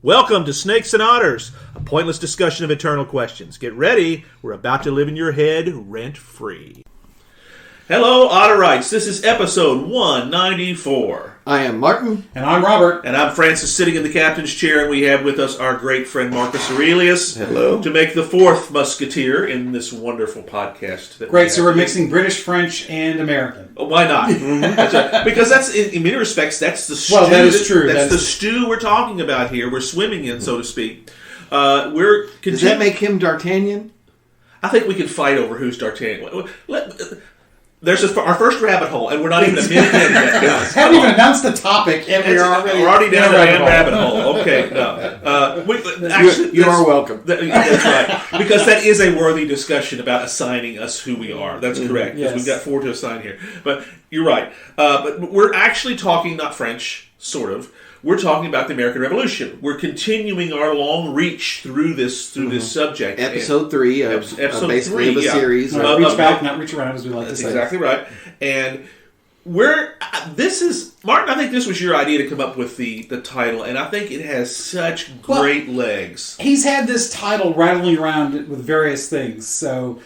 Welcome to Snakes and Otters, a pointless discussion of eternal questions. Get ready, we're about to live in your head rent-free. Hello, Otterites. This is episode 194. I am Martin. And I'm Robert. And I'm Francis, sitting in the captain's chair, and we have with us our great friend Marcus Aurelius. Hello. To make the fourth musketeer in this wonderful podcast. Great, so we're mixing British, French, and American. Oh, why not? That's right. Because that's, in many respects, that's the stew. Well, that is true. That's the stew we're talking about here. We're swimming in, so to speak. Does that make him D'Artagnan? I think we can fight over who's D'Artagnan. There's our first rabbit hole, and we're not even a minute in yet. Haven't even announced the topic, and we're already down the rabbit hole. Okay, no. You are welcome. That's right. Because that is a worthy discussion about assigning us who we are. That's correct, because we've got 4 to assign here. But you're right. But we're actually talking not French, sort of. We're talking about the American Revolution. We're continuing our long reach through this subject. Episode 3, basically 3, of a series. Reach back, not reach around, as we like to say. Exactly right. And Martin, I think this was your idea to come up with the title, and I think it has such great legs. He's had this title rattling around with various things. So,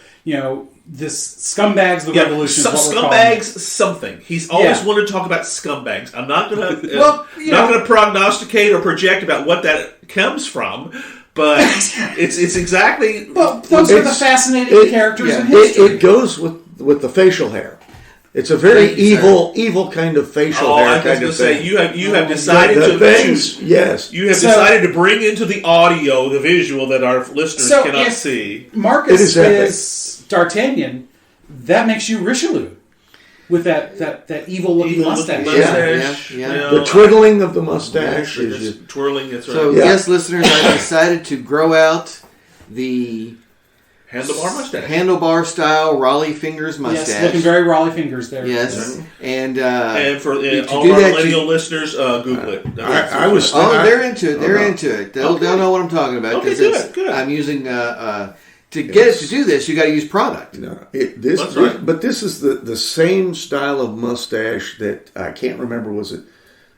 this Scumbags the Revolution is what we're calling it. Something. He's always wanted to talk about scumbags. I'm not going to prognosticate or project about what that comes from, but it's exactly. Well, those are the fascinating characters in history. It goes with the facial hair. It's a very evil kind of facial hair. I was going to say you have decided decided to bring into the audio the visual that our listeners cannot see. Marcus is D'Artagnan. That makes you Richelieu with that evil looking mustache. Yeah. The twiddling of the mustache is twirling. That's right. So yes, listeners, I decided to grow out the handlebar style Raleigh Fingers mustache. Yes, looking very Raleigh Fingers there. Yes, and for all our millennial listeners, Google it. They're into it. They're into it. They'll know what I'm talking about because good. I'm using to get it to do this. You got to use product. But this is the same style of mustache that I can't remember. Was it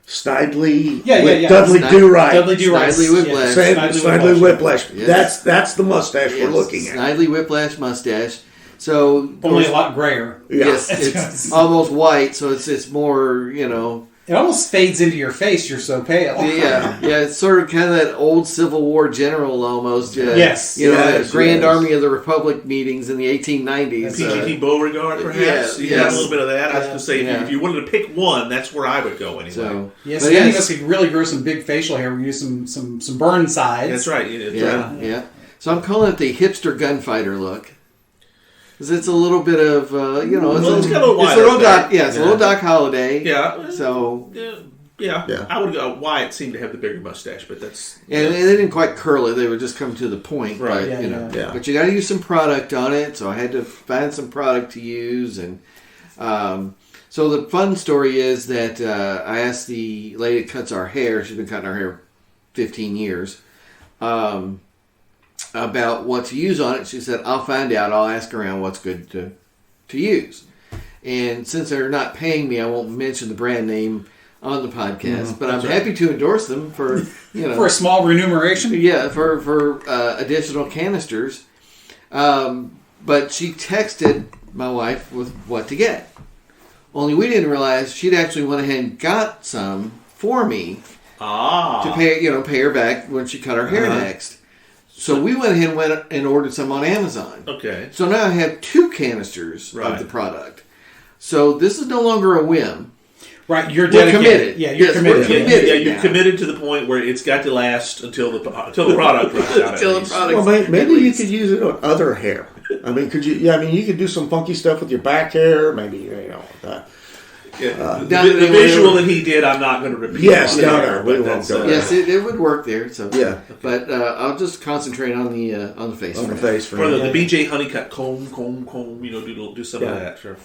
Snidely? Dudley Do-Right. Snidely Whiplash. Snidely Whiplash. Yes. That's the mustache we're looking at. Snidely Whiplash mustache. So only a lot grayer. Yes, it's almost white, so it's more, It almost fades into your face. You're so pale. Yeah. It's sort of kind of that old Civil War general almost. Grand Army of the Republic meetings in the 1890s. P.G.T. Beauregard, perhaps. A little bit of that. I was going to say, if you wanted to pick one, that's where I would go anyway. So, any of us could really grow some big facial hair. We use some burn sides. That's right. Yeah. So I'm calling it the hipster gunfighter look. Because it's a little bit of, it's got a little It's a little Doc. Yeah, it's a little Doc Holliday. Yeah. So. Yeah. I would go. Wyatt seemed to have the bigger mustache, but that's. And they didn't quite curl it; they would just come to the point. Right. But you got to use some product on it, so I had to find some product to use, and so the fun story is that I asked the lady that cuts our hair. She's been cutting our hair 15 years. About what to use on it. She said, I'll find out. I'll ask around what's good to use. And since they're not paying me, I won't mention the brand name on the podcast, but I'm happy to endorse them for, for a small remuneration. Yeah, for additional canisters. But she texted my wife with what to get. Only we didn't realize she'd actually went ahead and got some for me to pay her back when she cut her hair next. So we went ahead and ordered some on Amazon. Okay. So now I have 2 canisters of the product. So this is no longer a whim. Right, you're dedicated. Committed. Yeah, you're committed. You're committed to the point where it's got to last until the product runs out. Until the product. Well, maybe you could use it on other hair. I mean, could you? Yeah, I mean, you could do some funky stuff with your back hair. Maybe the visual that he did, I'm not going to repeat. Yes, we won't go there. Yes, it would work there. So yeah, but I'll just concentrate on the face. On the face for the BJ Honeycutt comb. Do some of that for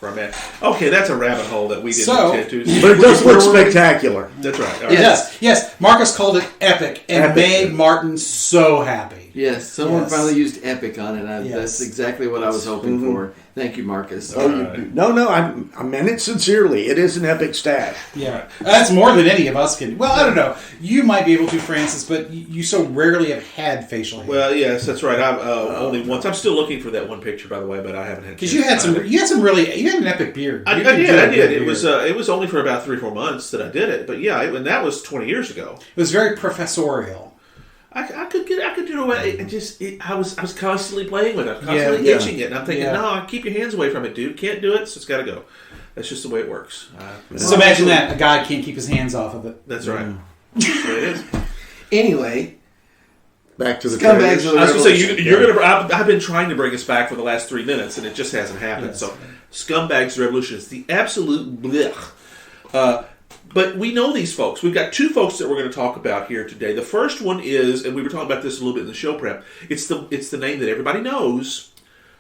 our man. Okay, that's a rabbit hole that we didn't get to. But it does look spectacular. That's right. Yes. Marcus called it epic and made Martin so happy. Yes, someone finally used epic on it. That's exactly what I was hoping for. Thank you, Marcus. No, I meant it sincerely. It is an epic stash. Yeah, that's more than any of us can. Well, I don't know. You might be able to, Francis, but you so rarely have had facial hair. Well, yes, that's right. I've only once. I'm still looking for that one picture, by the way, but I haven't had. Because you had an epic beard. I did. It was only for about 3 or 4 months that I did it, but and that was 20 years ago. It was very professorial. I could do it. I was constantly playing with it, constantly itching it, and I'm thinking, no, keep your hands away from it, dude. Can't do it, so it's got to go. That's just the way it works. So imagine that a guy can't keep his hands off of it. That's right. That's the way it is. Anyway, back to the Scumbags. I was going to say you're going to. I've been trying to bring us back for the last 3 minutes, and it just hasn't happened. Yes. So, Scumbags Revolution is the absolute blech. But we know these folks. We've got 2 folks that we're going to talk about here today. The first one is, and we were talking about this a little bit in the show prep. It's the name that everybody knows,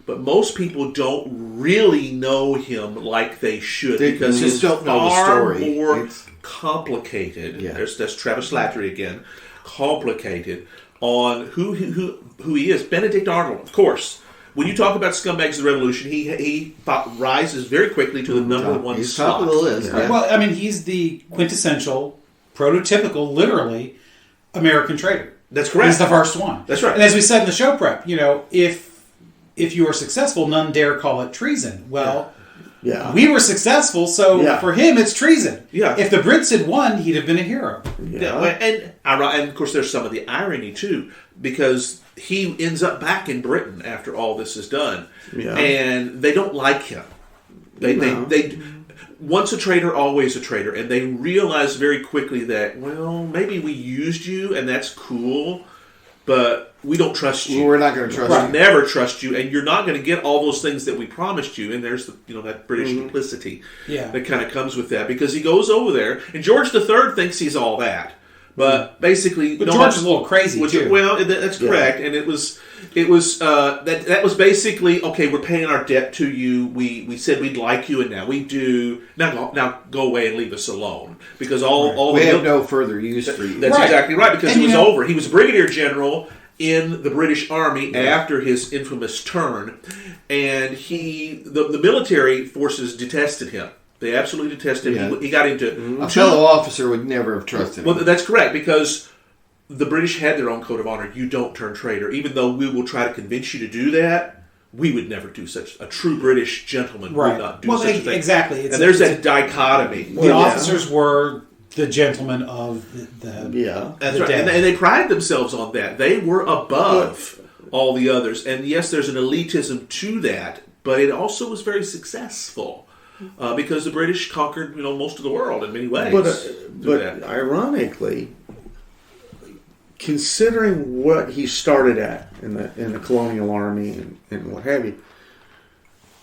but most people don't really know him like they should because he's far more complicated. Yeah. That's Travis Slattery again. Complicated on who he is. Benedict Arnold, of course. When you talk about Scumbags of the Revolution, he rises very quickly to the number 1 he's slot. top of the list. Yeah. Well, I mean, he's the quintessential, prototypical, literally, American traitor. That's correct. He's the first one. That's right. And as we said in the show prep, if you are successful, none dare call it treason. Well, we were successful, so for him, it's treason. Yeah. If the Brits had won, he'd have been a hero. Yeah. And of course, there's some of the irony, too, because he ends up back in Britain after all this is done, and they don't like him. They once a traitor, always a traitor, and they realize very quickly that maybe we used you, and that's cool, but we don't trust you. We're not going to trust you. Never trust you, and you're not going to get all those things that we promised you. And there's that British duplicity that kind of comes with that because he goes over there, and George III thinks he's all that. But basically, George is a little crazy too. Well, that's correct, and it was that was basically okay. We're paying our debt to you. We said we'd like you, and now we do. Now go away and leave us alone because all we have no further use for you. That's exactly right because it was over. He was brigadier general in the British Army after his infamous turn, and the military forces detested him. They absolutely detested him. Yeah. He got into... A fellow officer would never have trusted him. Well, that's correct, because the British had their own code of honor. You don't turn traitor. Even though we will try to convince you to do that, we would never do such... A true British gentleman would not do such a thing. Exactly. And there's that dichotomy. The officers were the gentlemen of the that's right. And they prided themselves on that. They were above all the others. And yes, there's an elitism to that, but it also was very successful. Because the British conquered, most of the world in many ways. But ironically, considering what he started at in the colonial army and what have you,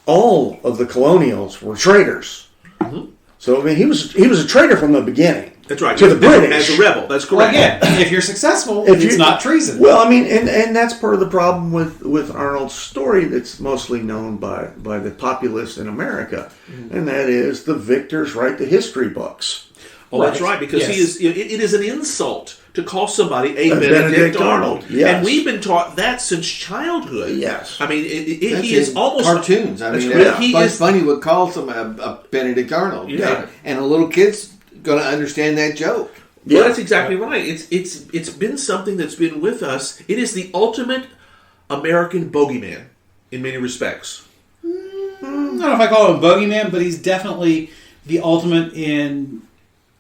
all of the colonials were traitors. Mm-hmm. So he was a traitor from the beginning. That's right. To the British as a rebel. That's correct. Well, again, if you're successful, it's not treason. Well, I mean, and that's part of the problem with Arnold's story that's mostly known by the populace in America, and that is the victors write the history books. Oh, that's right, because it is an insult to call somebody a Benedict Arnold. Yes. And we've been taught that since childhood. Yes. I mean, he is almost... Cartoons. I mean, Bugs Bunny would call somebody a Benedict Arnold. Yeah. And a little kid's going to understand that joke. Well, that's exactly right. It's been something that's been with us. It is the ultimate American bogeyman in many respects. I don't know if I call him a bogeyman, but he's definitely the ultimate in...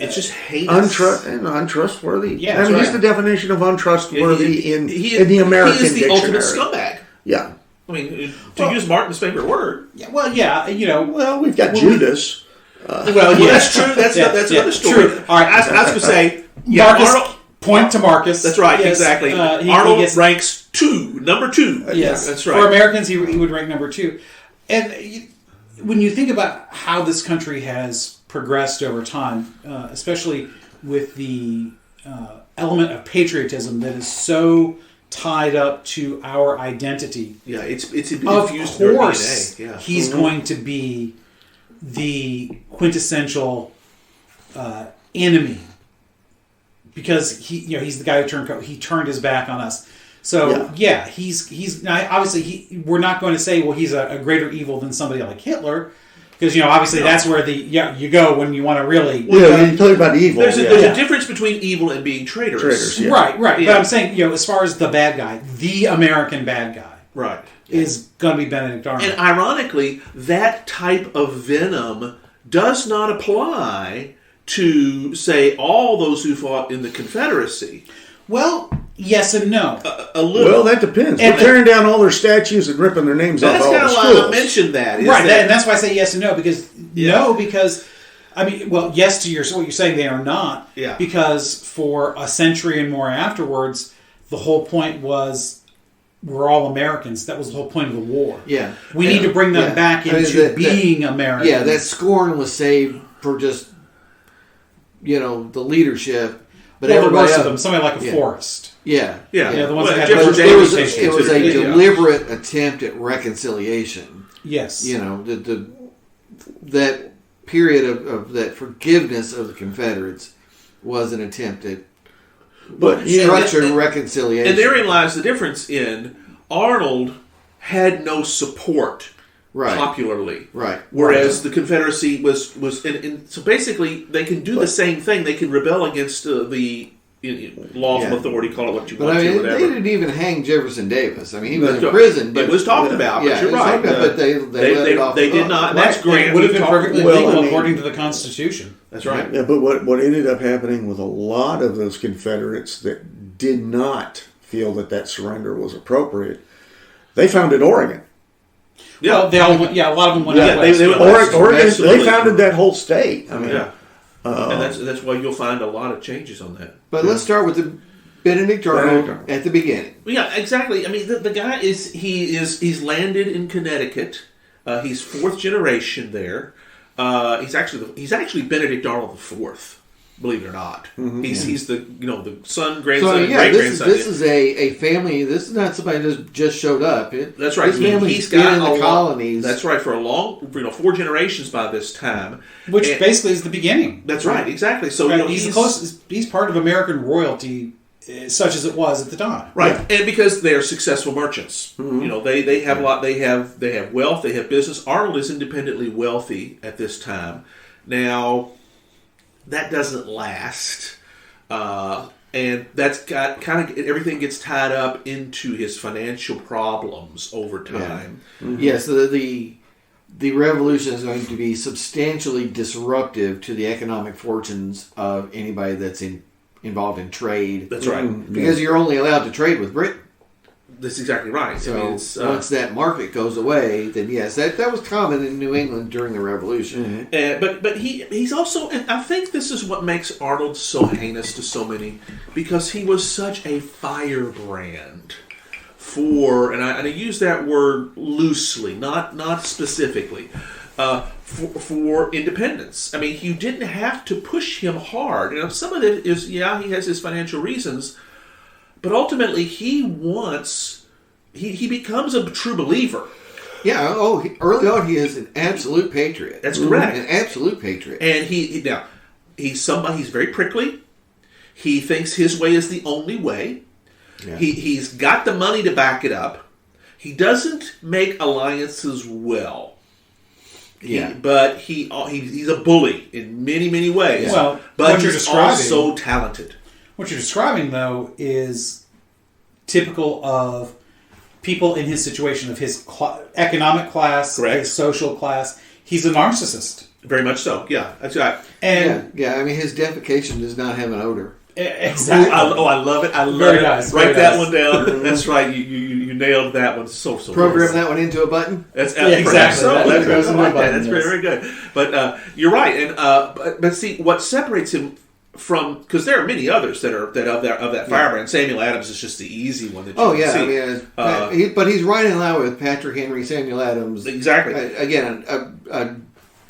It's just heinous. Untrustworthy. Yeah, I mean, he's the definition of untrustworthy in the American dictionary. He is the ultimate scumbag. Yeah. I mean, to use Martin's favorite word. Yeah, well, we've got Judas. That's true. That's another story. True. All right, I was going to say, Marcus, Arnold, point to Marcus. That's right, exactly. Arnold ranks number 2. Yes, that's right. For Americans, he would rank number 2. And when you think about how this country has progressed over time, especially with the element of patriotism that is so tied up to our identity. Yeah, it's infused in our DNA. Yeah. He's going to be the quintessential enemy because he's the guy who turned his back on us. So he's obviously we're not going to say, well, he's a greater evil than somebody like Hitler, because obviously that's where you go when you want to really you talk about evil. There's a difference between evil and being traitorous. Right. But I'm saying as far as the bad guy, the American bad guy, is going to be Benedict Arnold. And ironically, that type of venom does not apply to, say, all those who fought in the Confederacy. Well, yes and no. A little. Well, that depends. They're tearing down all their statues and ripping their names off all the schools. That's kind of why I mentioned that. Right, and that's why I say yes and no, because yes to what you're saying, they are not. Yeah. Because for a century and more afterwards, the whole point was we're all Americans. That was the whole point of the war. Yeah. We need to bring them back into being Americans. Yeah, that scorn was saved for just, the leadership. But most of them, somebody like a Forrest. Yeah. The ones that had it was a deliberate attempt at reconciliation. Yes. That period of that forgiveness of the Confederates was an attempt at structured reconciliation. And therein lies the difference in Arnold had no support popularly. Right. Whereas the Confederacy was so basically they can do the same thing. They can rebel against the lawful authority, call it what you want to, whatever. They didn't even hang Jefferson Davis. I mean, he was in prison. But it was talked about, but you're right. But they did not, and that's great. It would have been perfectly legal according to the Constitution. That's right. Yeah, but what ended up happening with a lot of those Confederates that did not feel that surrender was appropriate, they founded Oregon. Yeah, well, a lot of them went out west. Oregon, they founded that whole state. I mean, and that's why you'll find a lot of changes on that. But let's start with the Benedict Arnold at the beginning. Well, yeah, exactly. I mean, the guy he's landed in Connecticut. He's fourth generation there. He's actually Benedict Arnold IV. Believe it or not, he's the son, grandson, great grandson. This is a family. This is not somebody that just showed up. That's right. This family's been in the colonies. That's right, for a long, 4 generations by this time, which basically is the beginning. That's right, exactly. So he's the closest. He's part of American royalty, such as it was at the time. Right, and because they are successful merchants, they have a lot. They have wealth. They have business. Arnold is independently wealthy at this time. Now, that doesn't last, and that's got kind of everything gets tied up into his financial problems over time. Yes, the revolution is going to be substantially disruptive to the economic fortunes of anybody that's involved in trade. That's right, because you're only allowed to trade with Britain. That's exactly right. So once that market goes away, then yes, that was common in New England during the Revolution. But he's also, and I think this is what makes Arnold so heinous to so many, because he was such a firebrand for, and I use that word loosely, not specifically, for independence. I mean, you didn't have to push him hard. Some of it is, he has his financial reasons. But ultimately, he becomes a true believer. Yeah. Early on, he is an absolute patriot. That's correct. An absolute patriot. And he's somebody. He's very prickly. He thinks his way is the only way. Yeah. He's got the money to back it He doesn't make alliances well. Yeah. But he's a bully in many, many ways. Well, but he's also talented. What you're describing, though, is typical of people in his situation, of his economic class, his social class. He's a narcissist. Very much so, yeah. That's right. And I mean, his defecation does not have an odor. Exactly. I love it. I love very it. Nice. Write that one down. That's right. You nailed that one. So program nice. that one into a button. That's exactly. That's very good. But you're right. And but see, what separates him from, because there are many others that of that firebrand. Samuel Adams is just the easy one that you can see. I mean, but he's right in line with Patrick Henry, Samuel Adams. Exactly. Again, a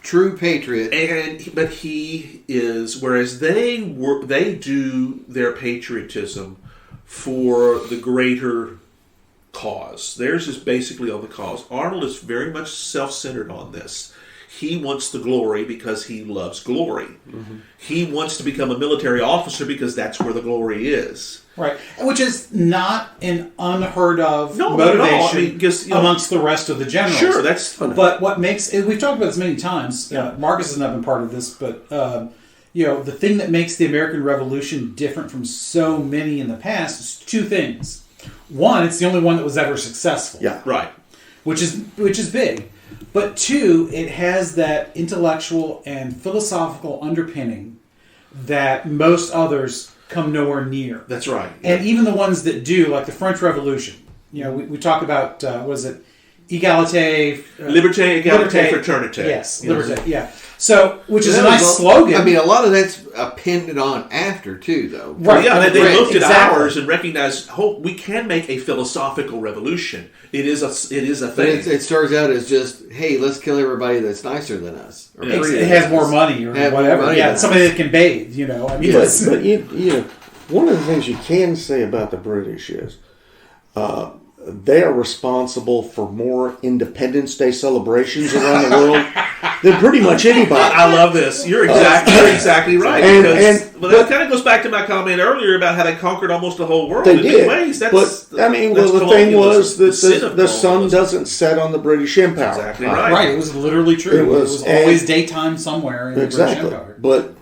true patriot. But he is, whereas they do their patriotism for the greater cause. Theirs is basically on the cause. Arnold is very much self-centered on this. He wants the glory because he loves glory. Mm-hmm. He wants to become a military officer because that's where the glory is. Right, which is not an unheard of No, not at all. motivation I mean, because, amongst the rest of the generals. Sure, that's... But what makes we've talked about this many times. Marcus has not been part of this, but the thing that makes the American Revolution different from so many in the past is two things. One, it's the only one that was ever successful. Yeah. Right. Which is big. But two, it has that intellectual and philosophical underpinning that most others come nowhere near. That's right. And even the ones that do, like the French Revolution, we talk about, Egalite... Liberté, égalité, fraternité. Yes, liberté, yeah. So, which is a nice slogan. I mean, a lot of that's appended on after, too, though. Right, yeah, they looked at exactly. ours and recognized, we can make a philosophical revolution. It is a But thing. it starts out as just, hey, let's kill everybody that's nicer than us. Or It has more money or whatever. Money Yeah, somebody that can bathe, I mean, But you one of the things you can say about the British is they are responsible for more Independence Day celebrations around the world than pretty much anybody. I love this. You're exactly right. That kind of goes back to my comment earlier about how they conquered almost the whole world They in did. many ways. The thing was that the sun doesn't set on the British Empire. Exactly right. Right, it was literally true. It was always daytime somewhere in the British Empire. But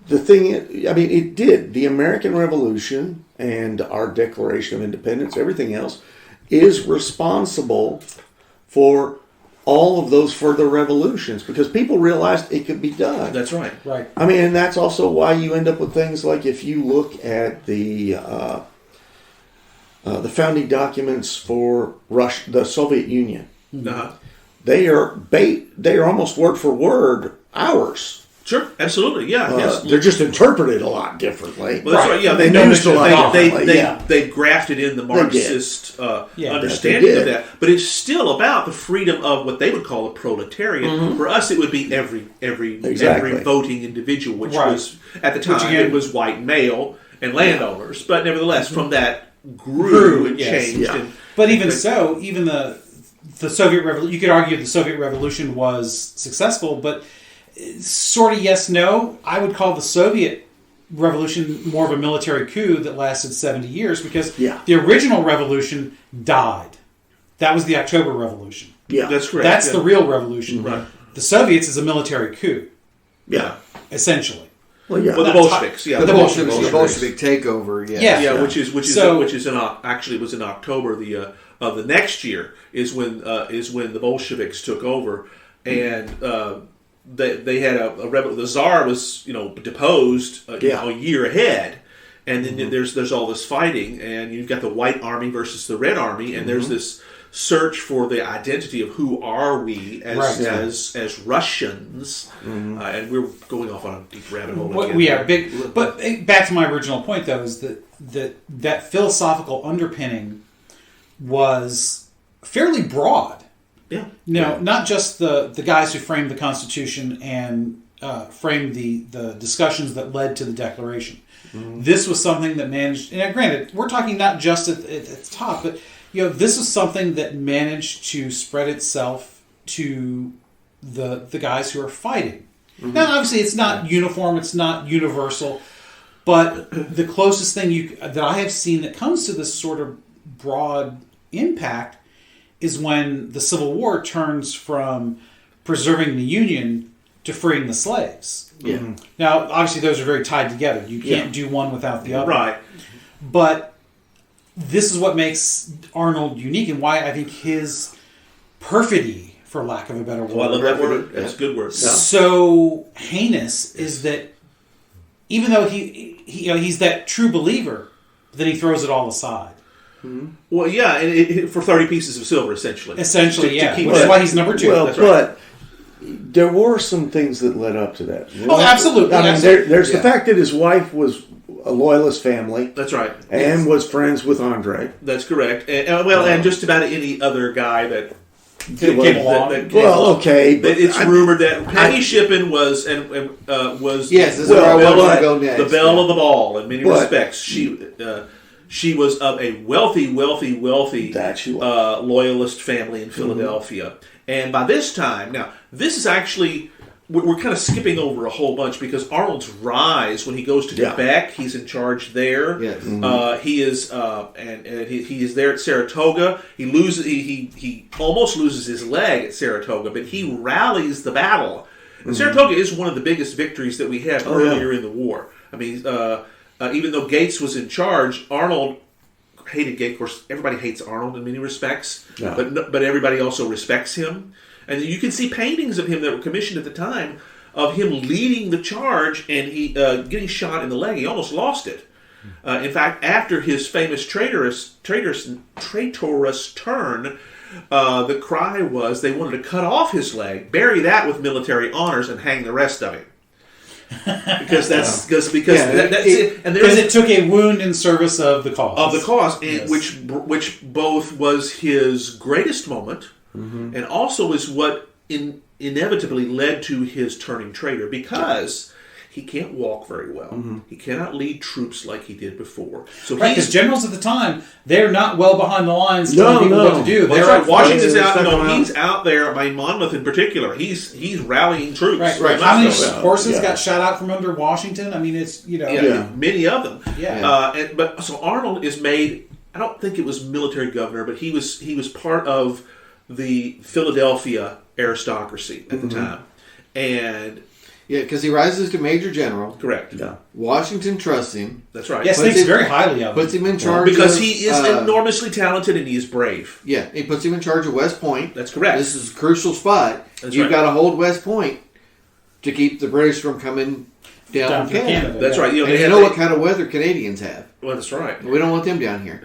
the thing is, I mean, it did. The American Revolution and our Declaration of Independence, everything else, is responsible for all of those further revolutions because people realized it could be done. That's right. Right. I mean, and that's also why you end up with things like if you look at the founding documents for the Soviet Union, Uh-huh. they are almost word for word ours. Sure, absolutely, yeah. Yes. They're just interpreted a lot differently. Well, that's right. Yeah, They used a lot differently. They grafted in the Marxist understanding of that, but it's still about the freedom of what they would call a proletariat. Mm-hmm. For us, it would be every voting individual, which was at the time it was white male and landowners. But nevertheless, from that grew and changed. Yeah. And, but even so, even the Soviet Revolution, you could argue the Soviet Revolution was successful, but sort of yes, no. I would call the Soviet Revolution more of a military coup that lasted 70 years because the original revolution died. That was the October Revolution. Yeah, that's correct. That's the real revolution. Right. The Soviets is a military coup. Yeah. Essentially. Well, yeah. Well, the Bolsheviks, the Bolshevik takeover, which actually was in October of the next year is when the Bolsheviks took over, and they had a rebel. The Tsar was deposed a year ahead, and then there's all this fighting, and you've got the White Army versus the Red Army, and there's this search for the identity of who are we as Russians, and we're going off on a deep rabbit hole. Big. But back to my original point, though, is that philosophical underpinning was fairly broad. Yeah. Not just the guys who framed the Constitution and framed the discussions that led to the Declaration. Mm-hmm. This was something that managed. And granted, we're talking not just at the top, but this was something that managed to spread itself to the guys who are fighting. Mm-hmm. Now, obviously, it's not uniform, it's not universal, but the closest thing that I have seen that comes to this sort of broad impact is when the Civil War turns from preserving the Union to freeing the slaves. Yeah. Mm-hmm. Now, obviously, those are very tied together. You can't do one without the other. Right. But this is what makes Arnold unique and why I think his perfidy, for lack of a better word. Oh, I love that word. That's a good word. So heinous is that even though he's that true believer, then he throws it all aside. Mm-hmm. Well, yeah, and for 30 pieces of silver, essentially. Which is why he's number 2. Well, That's right. but there were some things that led up to that. Absolutely. I mean, there's the fact that his wife was a loyalist family. That's right. And was friends with Andre. That's correct. And just about any other guy that came along. It's rumored that Peggy Shippen was yes, this is where I want to go next. The belle of the ball in many respects. She was of a wealthy That she was. loyalist family in Philadelphia. And by this time, now, this is actually, we're kind of skipping over a whole bunch because Arnold's rise, when he goes to Quebec, he's in charge there. Yes. He is, and he is there at Saratoga. He almost loses his leg at Saratoga, but he rallies the battle. And Saratoga is one of the biggest victories that we had earlier in the war. I mean, even though Gates was in charge, Arnold hated Gates. Of course, everybody hates Arnold in many respects, but everybody also respects him. And you can see paintings of him that were commissioned at the time of him leading the charge and he getting shot in the leg. He almost lost it. In fact, after his famous traitorous turn, the cry was they wanted to cut off his leg, bury that with military honors, and hang the rest of him. Because it took a wound in service of the cause. And which both was his greatest moment, and also is what inevitably led to his turning traitor, because he can't walk very well. He cannot lead troops like he did before. So because generals at the time, they're not well behind the lines telling people what to do. Well, Washington's out. He's out there. By Monmouth in particular, he's rallying troops. Right. How many horses got shot out from under Washington? I mean, it's many of them. Yeah. But so Arnold is made. I don't think it was military governor, but he was part of the Philadelphia aristocracy at the time, and. Yeah, because he rises to major general. Correct. Yeah. Washington trusts him. That's right. Yes, thinks very highly of him. Puts him in charge because he is enormously talented and he is brave. Yeah, he puts him in charge of West Point. That's correct. This is a crucial spot. You've got to hold West Point to keep the British from coming down from Canada. That's right. You know what kind of weather Canadians have. Well, that's right. We don't want them down here.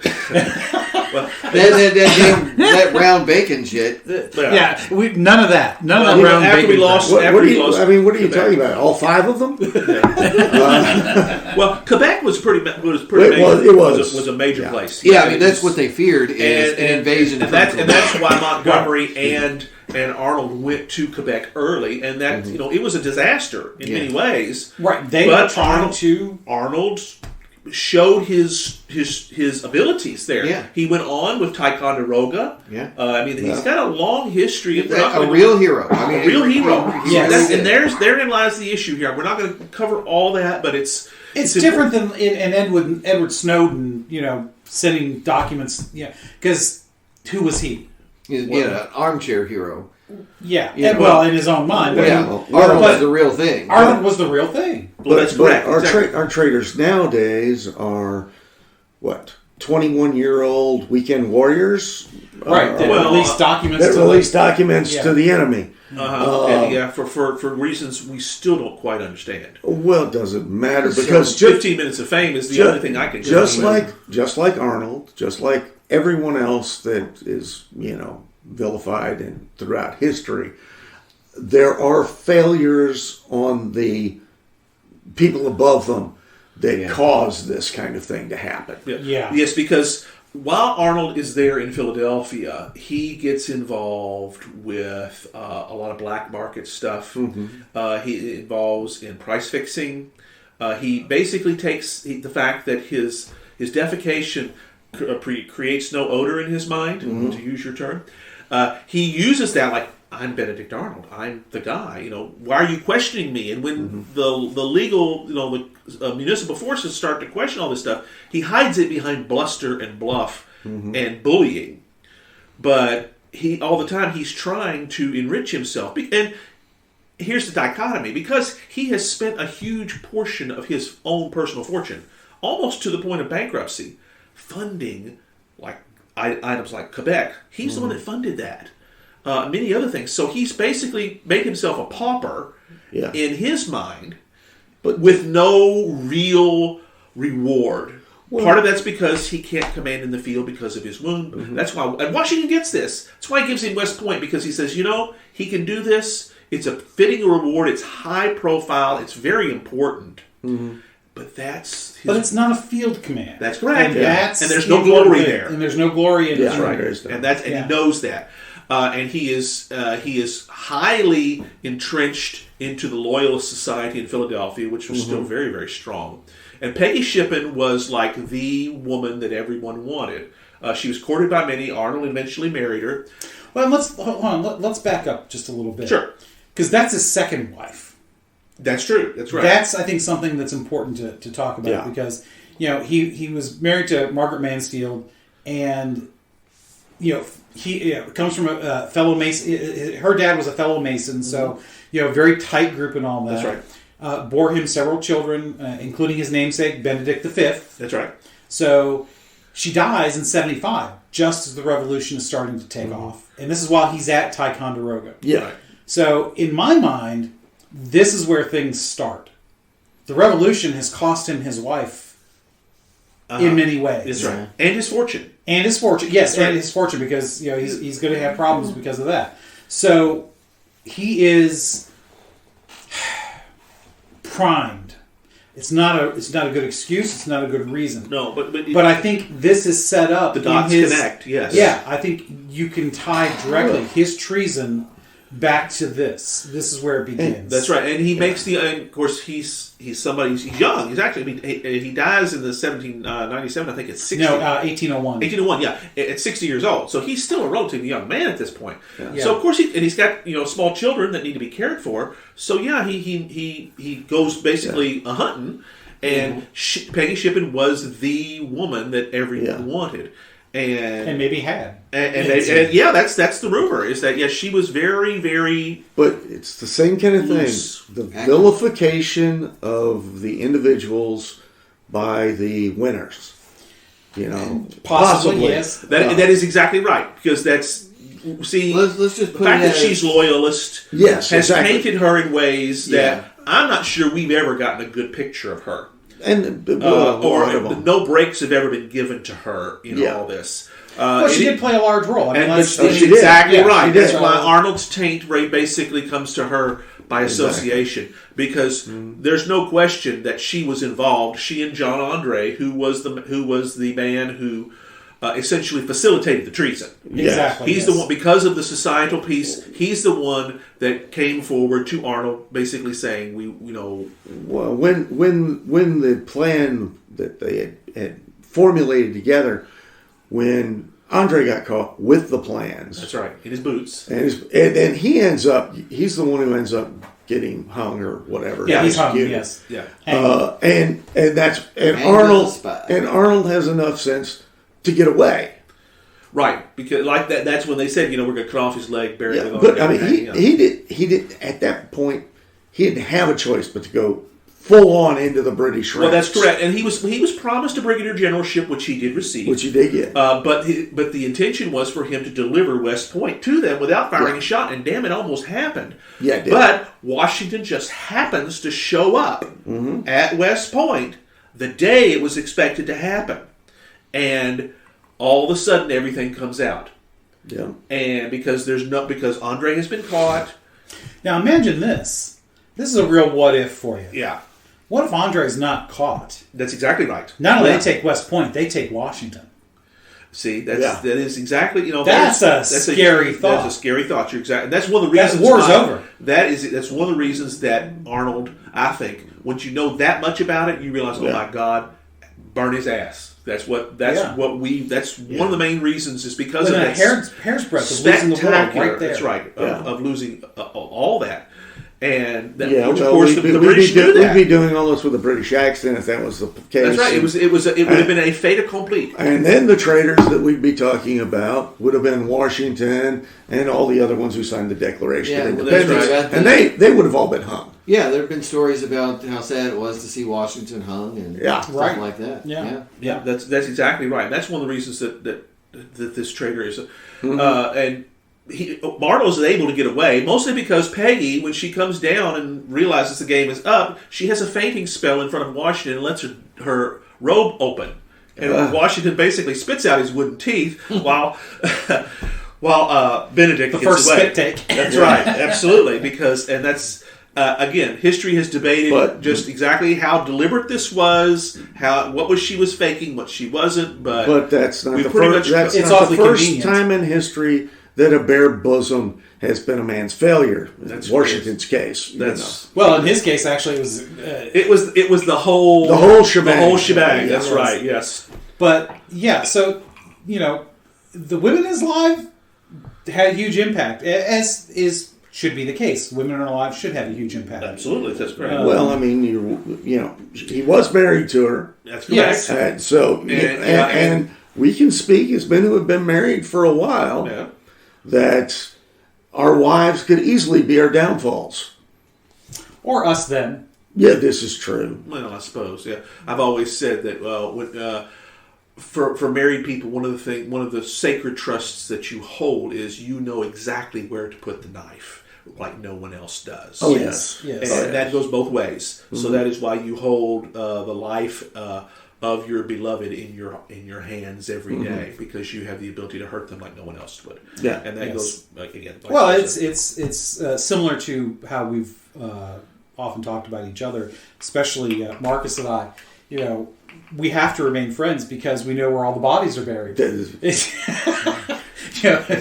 that round bacon shit. None of that. None of that round after bacon. We lost. What are you Quebec. talking about? All 5 of them? Well, Quebec was pretty. It was a major place. Yeah, I mean that's what they feared is an invasion. And that's why Montgomery and Arnold went to Quebec early, and that it was a disaster in many ways. Right, they were trying to. Arnold showed his abilities there. Yeah. He went on with Ticonderoga. Yeah. He's got a long history of a real hero. I mean, a real hero. Yes. And therein lies the issue here. We're not going to cover all that, but it's different than in Edward Snowden, sending documents. Yeah, because who was he? An armchair hero. Yeah. In his own mind. Arnold was the real thing. Arnold was the real thing. Well, that's correct. Our traders nowadays are, 21-year-old weekend warriors? Right. That release documents. To the enemy. For reasons we still don't quite understand. Well, it doesn't matter because 15 minutes of fame is the only thing I can do. Just like Arnold, just like everyone else that is, vilified and throughout history, there are failures on the people above them that cause this kind of thing to happen. Yeah. Yes, because while Arnold is there in Philadelphia, he gets involved with a lot of black market stuff. He involves in price fixing. He basically takes the fact that his defecation creates no odor in his mind, to use your term. He uses that like, I'm Benedict Arnold. I'm the guy. Why are you questioning me? And when the legal, the municipal forces start to question all this stuff, he hides it behind bluster and bluff and bullying. But all the time he's trying to enrich himself. And here's the dichotomy: because he has spent a huge portion of his own personal fortune, almost to the point of bankruptcy, funding like items like Quebec. He's the one that funded that. Many other things. So he's basically made himself a pauper in his mind, but with no real reward. Part of that's because he can't command in the field because of his wound. That's why, and Washington gets this. That's why he gives him West Point, because he says, he can do this. It's a fitting reward. It's high profile. It's very important. But it's not a field command. That's correct. And there's no glory there. And there's no glory in it. That's right. And he knows that. and he is highly entrenched into the Loyalist Society in Philadelphia, which was still very, very strong. And Peggy Shippen was like the woman that everyone wanted. She was courted by many. Arnold eventually married her. Well, hold on. Let's back up just a little bit. Sure. Because that's his second wife. That's true. That's right. That's, I think, something that's important to talk about. Yeah. Because, he was married to Margaret Mansfield, and, he comes from a fellow Mason. Her dad was a fellow Mason, so, very tight group and all that. That's right. Bore him several children, including his namesake, Benedict V. That's right. So she dies in 75, just as the revolution is starting to take off. And this is while he's at Ticonderoga. Yeah. Right. So in my mind, this is where things start. The revolution has cost him his wife in many ways. That's right. And his fortune. And his fortune. Yes, Right. and his fortune, because he's going to have problems because of that. So he is primed. It's not a good excuse. It's not a good reason. No, but I think this is set up. The dots connect. Yes. Yeah, I think you can tie directly his treason back to this. This is where it begins. That's right, and he makes and of course he's somebody. He's young. He's actually. He dies in the 1797. I think it's 60. No, 1801. 1801. Yeah, at 60 years old. So he's still a relatively young man at this point. Yeah. So of course he's got small children that need to be cared for. So yeah, he goes basically a hunting, and Peggy Shippen was the woman that everyone wanted. And maybe had. And that's the rumor, is that she was very, very. But it's the same kind of loose. thing. The vilification of the individuals by the winners. Possibly. Yes. That is exactly right, because that's. See, let's just put the fact it that she's loyalist Yes, has exactly. painted her in ways that I'm not sure we've ever gotten a good picture of her. And or no breaks have ever been given to her in all this. Well, she did play a large role. I mean, that's she exactly did. right. She did. That's why Arnold's taint basically comes to her by association, because there's no question that she was involved. She and John Andre, who was the man who essentially facilitated the treason. Exactly. He's the one, because of the societal piece. He's the one that came forward to Arnold, basically saying, Well, when the plan that they had formulated together, when Andre got caught with the plans, that's right, in his boots, and then he's the one who ends up getting hung or whatever. Yeah, he's hung. Yes. Yeah. And Arnold has enough sense to get away. Right, because like that's when they said, we're going to cut off his leg, bury it. But I mean, he did at that point. He didn't have a choice but to go full on into the British ranks. Well, that's correct, and he was promised a brigadier generalship, which he did receive, which he did get. But the intention was for him to deliver West Point to them without firing a shot, and damn, it almost happened. Yeah, it did. But Washington just happens to show up at West Point the day it was expected to happen, and all of a sudden everything comes out. Yeah, and because Andre has been caught. Now imagine this. This is a real what if for you. Yeah. What if Andre's not caught? That's exactly right. Not only they take West Point, they take Washington. See, that is exactly that's a scary thought. That's a scary thought. You're exactly. That's one of the reasons. War's over. That's one of the reasons that Arnold, I think, once you know that much about it, you realize, oh my God, burn his ass. That's one of the main reasons, is because of that hair's breadth of losing the war right there. That's right. Of losing all that. And which of course the British knew that. We'd be doing all this with a British accent if that was the case. That's right. It would have been a fait accompli. And then the traitors that we'd be talking about would have been Washington and all the other ones who signed the Declaration of Independence, right. And they would have all been hung. Yeah, there have been stories about how sad it was to see Washington hung and stuff like that. Yeah. That's exactly right. That's one of the reasons that this traitor is, and. Arnold is able to get away, mostly because Peggy, when she comes down and realizes the game is up, she has a fainting spell in front of Washington and lets her robe open. And Washington basically spits out his wooden teeth while Benedict the gets first away. spit take. That's right, absolutely. That's again, history has debated just exactly how deliberate this was, what she was faking, what she wasn't. But that's not the first. That's it's not the awfully first convenient. time in history that a bare bosom has been a man's failure. That's in Washington's case. Well, in his case, actually, it was the whole shebang. The whole shebang. That's right. Yes. But yeah, so the women in his life had a huge impact, as should be the case. Women in our lives should have a huge impact. Absolutely, that's correct. Well, I mean, he was married to her. That's correct. Yes. And we can speak as men who have been married for a while that our wives could easily be our downfalls. Or us then. Yeah, this is true. Well, I suppose. Yeah, I've always said that. For married people, one of the sacred trusts that you hold is you know exactly where to put the knife, like no one else does. Oh yes. And that goes both ways. Mm-hmm. So that is why you hold the life of your beloved in your hands every day, because you have the ability to hurt them like no one else would. Yeah, and that goes again. Like well, it's similar to how we've often talked about each other, especially Marcus and I. We have to remain friends because we know where all the bodies are buried. That's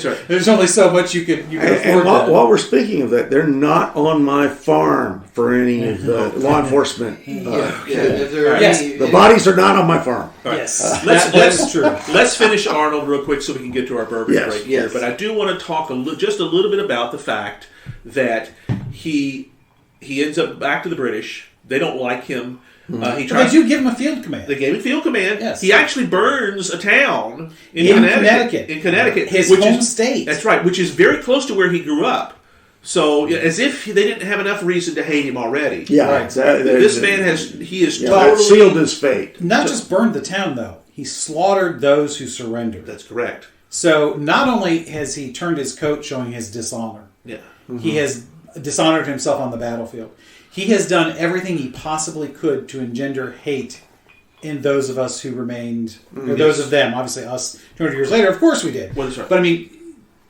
right. There's only so much you can afford. And while we're speaking of that, they're not on my farm for any of the law enforcement. The bodies are not on my farm. Right. Yes, that's true. Let's finish Arnold real quick so we can get to our bourbon break here. Yes. But I do want to talk just a little bit about the fact that he ends up back to the British. They don't like him. They do give him a field command. They gave him field command. Yes. He actually burns a town in Connecticut. His home state. That's right, which is very close to where he grew up. So, as if they didn't have enough reason to hate him already. Yeah, right. This man has totally sealed his fate. Not just burned the town, though. He slaughtered those who surrendered. That's correct. So, not only has he turned his coat showing his dishonor, he has dishonored himself on the battlefield. He has done everything he possibly could to engender hate in those of us who remained, or those of them. Obviously, us 200 years later, of course we did. Well, that's right. But I mean,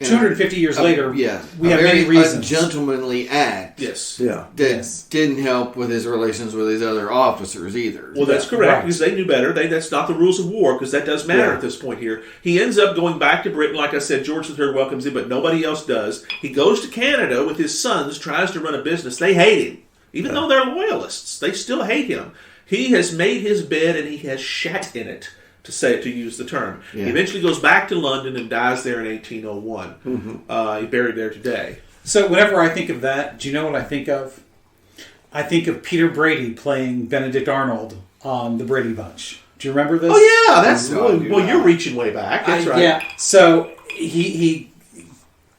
250 years later, we have many reasons. A gentlemanly act. Yes. Yeah. That didn't help with his relations with his other officers either. Well, that's correct, because they knew better. That's not the rules of war, because that does matter at this point here. He ends up going back to Britain. Like I said, George III welcomes him, but nobody else does. He goes to Canada with his sons, tries to run a business. They hate him. Even though they're loyalists, they still hate him. He has made his bed and he has shat in it, to use the term. Yeah. He eventually goes back to London and dies there in 1801. He's buried there today. So whenever I think of that, do you know what I think of? I think of Peter Brady playing Benedict Arnold on The Brady Bunch. Do you remember this? Oh yeah, that's well. You're reaching way back. That's right. Yeah. So he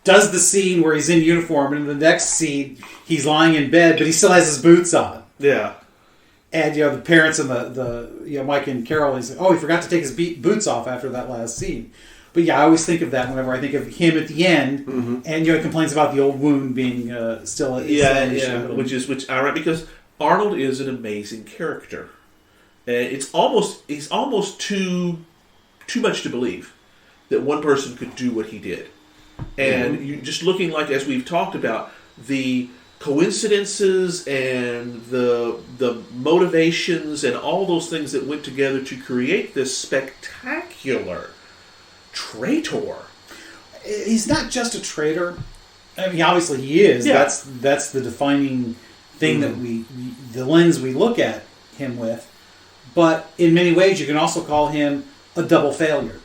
does the scene where he's in uniform, and in the next scene he's lying in bed, but he still has his boots on. Yeah. And the parents and the Mike and Carol, he's like, he forgot to take his boots off after that last scene. But yeah, I always think of that whenever I think of him at the end, and he complains about the old wound being still an issue. Which I read, because Arnold is an amazing character, and he's almost too much to believe that one person could do what he did. And you just looking, like, as we've talked about, the coincidences and the motivations and all those things that went together to create this spectacular traitor. He's not just a traitor. I mean, obviously he is. Yeah. That's the defining thing that the lens we look at him with. But in many ways, you can also call him a double failure.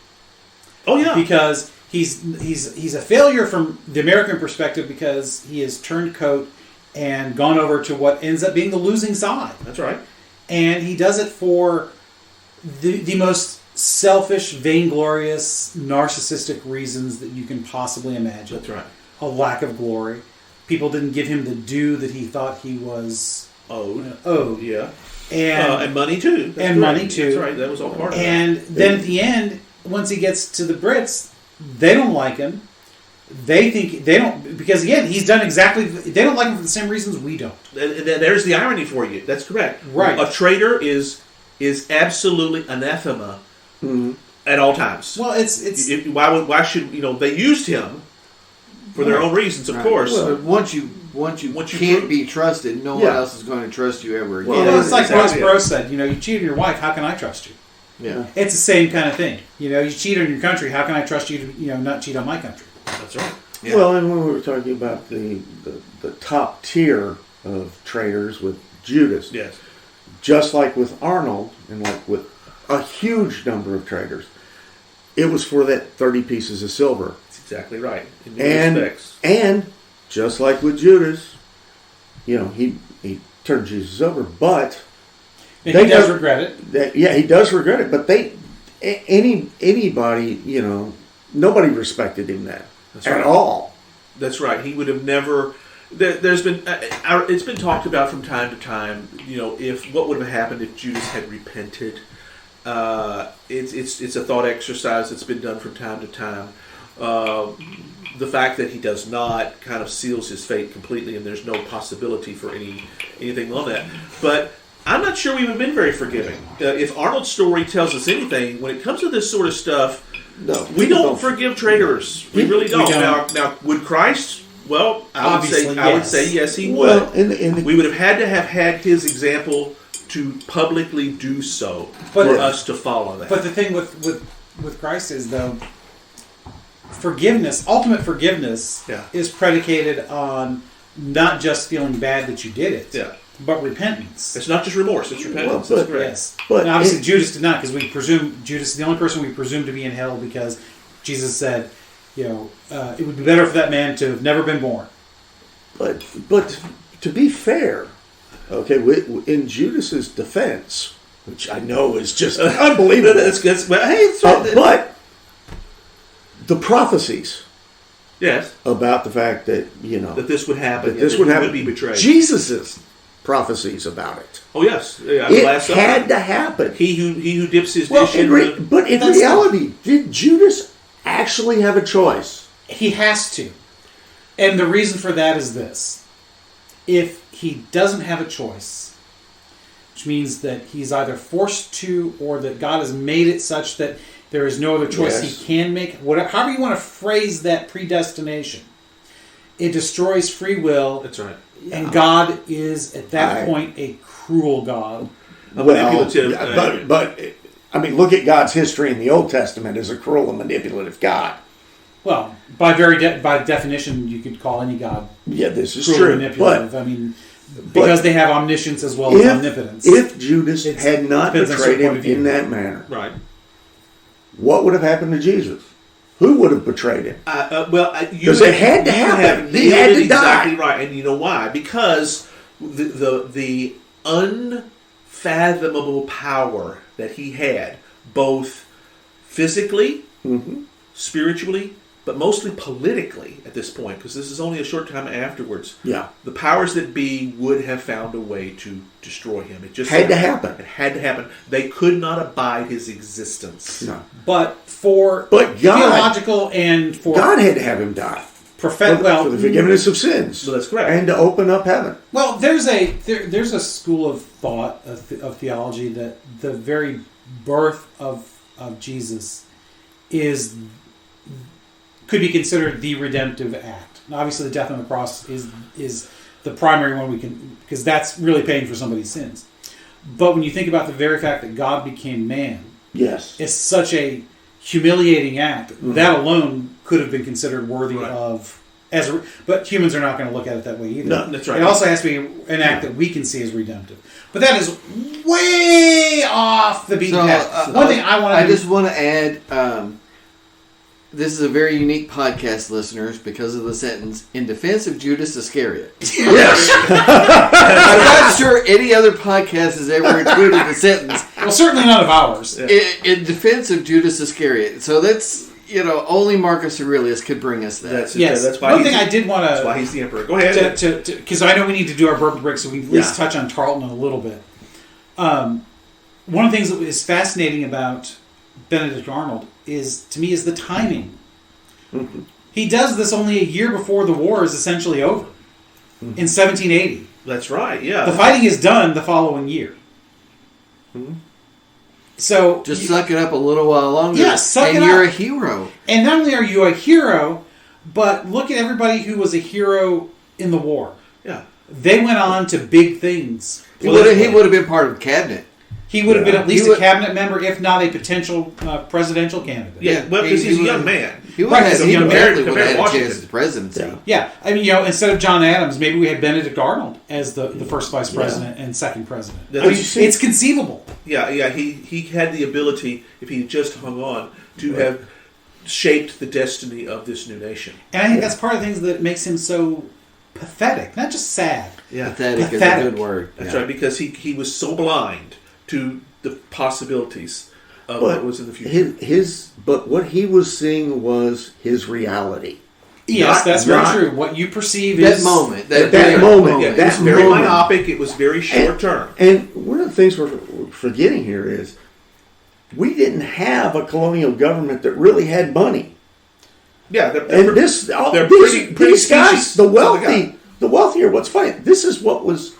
Oh yeah, because he's a failure from the American perspective because he has turned coat and gone over to what ends up being the losing side. That's right. And he does it for the most selfish, vainglorious, narcissistic reasons that you can possibly imagine. That's right. A lack of glory. People didn't give him the due that he thought he was owed. Yeah. And money too. Money too. That's right. That was all part of it. And then at the end, once he gets to the Brits, they don't like him. They think they don't, because again, he's done exactly. They don't like him for the same reasons we don't. And there's the irony for you. That's correct. Right. A traitor is absolutely anathema at all times. Well, it's why should they used him for their own reasons, of course. Well, once you can't be trusted, no one else is going to trust you ever again. Well, it's like Ross Perot said. You cheated on your wife. How can I trust you? Yeah, it's the same kind of thing. You cheat on your country. How can I trust you to not cheat on my country? That's right. Yeah. Well, and when we were talking about the top tier of traitors with Judas, yes. just like with Arnold and like with a huge number of traitors, it was for that 30 pieces of silver. That's exactly right. In many respects. And just like with Judas, he turned Jesus over, but and he does regret it. He does regret it. But anybody, nobody respected him then at all. That's right. He would have never. There's been it's been talked about from time to time. If what would have happened if Judas had repented. It's a thought exercise that's been done from time to time. The fact that he does not kind of seals his fate completely, and there's no possibility for anything on that. But I'm not sure we would have been very forgiving. If Arnold's story tells us anything, when it comes to this sort of stuff, we don't forgive traitors. We really don't. Now, would Christ? Well, I would say yes, he would. We would have had his example to publicly do so for us to follow that. But the thing with Christ is, though, forgiveness, ultimate forgiveness, is predicated on not just feeling bad that you did it, but repentance. It's not just remorse; it's repentance. That's correct. Yes. But obviously, Judas did not, because we presume Judas is the only person we presume to be in hell, because Jesus said, it would be better for that man to have never been born. But to be fair. Okay, in Judas's defense, which I know is just unbelievable. But the prophecies, about the fact that that this would happen, that he would be betrayed. Jesus's prophecies about it. Oh yes, it had to happen. He who dips his dish in. But in reality, did Judas actually have a choice? He has to, and the reason for that is this: if he doesn't have a choice, which means that he's either forced to, or that God has made it such that there is no other choice he can make. However you want to phrase that predestination, it destroys free will. That's right. And God is, at that point, a cruel God. Manipulative. But I mean, look at God's history in the Old Testament as a cruel and manipulative God. Well, by definition, you could call any God. Yeah, this is cruel true. And manipulative. Because they have omniscience as well as omnipotence. If Judas had not betrayed him in that manner, right, what would have happened to Jesus? Who would have betrayed him? Because it had to happen. He had to exactly die. Right, and you know why? Because the unfathomable power that he had, both physically, spiritually, but mostly politically at this point, because this is only a short time afterwards. Yeah, the powers that be would have found a way to destroy him. It just had to happen. It had to happen. They could not abide his existence. No, but theological and for God had to have him die. For the forgiveness of sins. So that's correct. And to open up heaven. Well, there's a school of thought of theology that the very birth of Jesus could be considered the redemptive act. Now, obviously, the death on the cross is the primary one we can, because that's really paying for somebody's sins. But when you think about the very fact that God became man, it's such a humiliating act. That alone could have been considered worthy of but humans are not going to look at it that way either. No, that's right. It also has to be an act that we can see as redemptive. But that is way off the beaten path. One thing I just want to add. This is a very unique podcast, listeners, because of the sentence, in defense of Judas Iscariot. Yes. I'm not sure any other podcast has ever included the sentence. Well, certainly none of ours. In defense of Judas Iscariot. So that's, only Marcus Aurelius could bring us that. That's why one thing I did want to... That's why he's the emperor. Go ahead. Because I know we need to do our bourbon break, so we at least touch on Tarleton a little bit. One of the things that is fascinating about Benedict Arnold is the timing. Mm-hmm. He does this only a year before the war is essentially over. In 1780. That's right, yeah. The fighting is done the following year. Mm-hmm. So just suck it up a little while longer. Yes, suck it up. And you're a hero. And not only are you a hero, but look at everybody who was a hero in the war. Yeah. They went on to big things. He would have been part of the cabinet. He would have been at least a cabinet member, if not a potential presidential candidate. Yeah, well, because he's a young man. He would have young man would have compared had to a Washington. chance at the presidency. Yeah, I mean, instead of John Adams, maybe we had Benedict Arnold as the first vice president and second president. Yeah. I mean, it's conceivable. Yeah. He had the ability, if he just hung on, to have shaped the destiny of this new nation. And I think that's part of the things that makes him so pathetic, not just sad. Yeah, Pathetic is a good word. That's right, because he was so blind to the possibilities of what was in the future. But what he was seeing was his reality. Yes, that's very true. What you perceive That is moment. That moment. Yeah, it was very myopic. It was very short term. And one of the things we're forgetting here is we didn't have a colonial government that really had money. Yeah, And these guys, the wealthier. What's funny? This is what was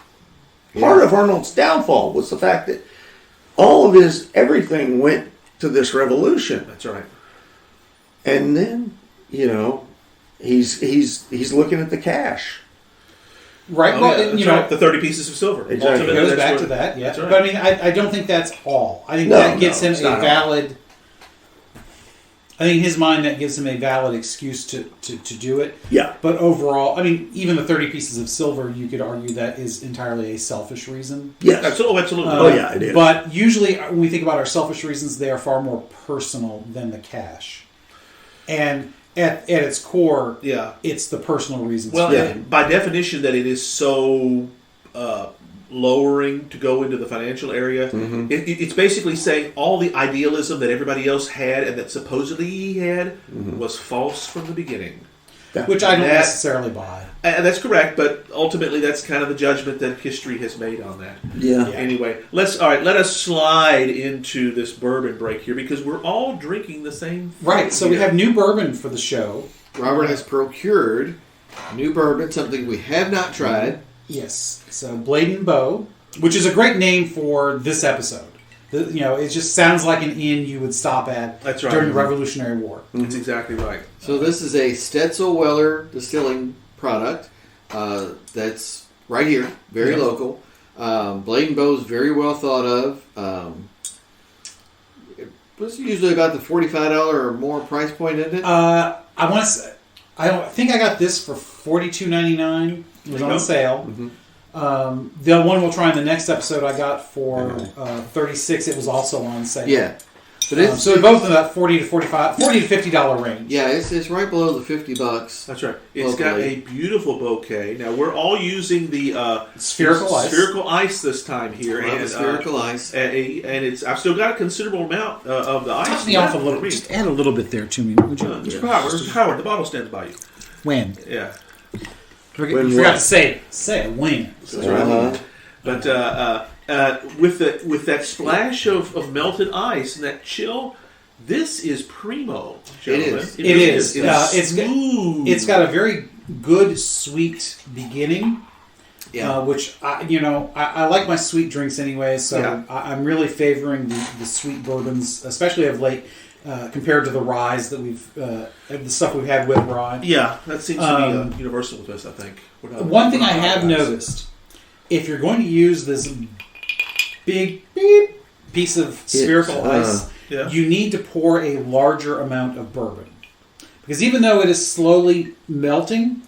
part of Arnold's downfall, was the fact that all of his everything went to this revolution. That's right. And then he's looking at the cash. right. Oh, Well, yeah, the 30 pieces of silver. Exactly. It goes back to that. Yeah, That's right. but I mean, I don't think that's all. I think No, that gets him it's a not all. valid. I think in his mind that gives him a valid excuse to do it. Yeah. But overall, I mean, even the 30 pieces of silver, you could argue that is entirely a selfish reason. Yes. Absolutely. It is. But usually, when we think about our selfish reasons, they are far more personal than the cash. And at its core, it's the personal reasons. Well, by definition, that it is so lowering to go into the financial area. Mm-hmm. It's basically saying all the idealism that everybody else had and that supposedly he had was false from the beginning. Which I don't necessarily buy. And that's correct, but ultimately that's kind of the judgment that history has made on that. Yeah. Anyway, let us slide into this bourbon break here because we're all drinking the same thing. Right, so we have new bourbon for the show. Robert has procured new bourbon, something we have not tried. Yes, so Blade and Bow, which is a great name for this episode. It just sounds like an inn you would stop at during the Revolutionary War. That's exactly right. So this is a Stetzel-Weller distilling product that's right here, very local. Blade and Bow is very well thought of. What's usually about the $45 or more price point, isn't it? I want to say, I think I got this for $42.99. It was on sale. Mm-hmm. The one we'll try in the next episode I got for $36. It was also on sale. Yeah. But so they're both in that $40 to $50 range. Yeah, it's right below the $50. That's right. It's got a beautiful bouquet. Now we're all using the spherical ice this time here, and spherical ice, and it's. I've still got a considerable amount of the ice. Top me off a little. Just add a little bit there to me, would you? Mr. Howard, the bottle stands by you. When? Yeah. You forgot to say it when. But with that splash of melted ice and that chill, this is primo, gentlemen. It is. It's smooth. It's got a very good sweet beginning. Yeah. Which I like my sweet drinks anyway, so I'm really favoring the sweet bourbons, especially of late. Compared to the ryes that the stuff we've had with rye. Yeah, that seems to be universal with us, I think. One thing I have noticed, if you're going to use this big piece of spherical ice, you need to pour a larger amount of bourbon. Because even though it is slowly melting,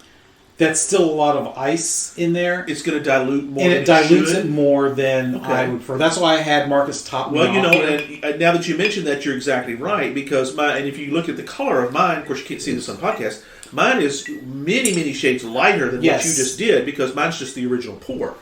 that's still a lot of ice in there. It's going to dilute more. And it dilutes it more than I would prefer. That's why I had Marcus top me off. And now that you mentioned that, you're exactly right. Because and if you look at the color of mine, of course you can't see this on the podcast, mine is many, many shades lighter than what you just did because mine's just the original pour.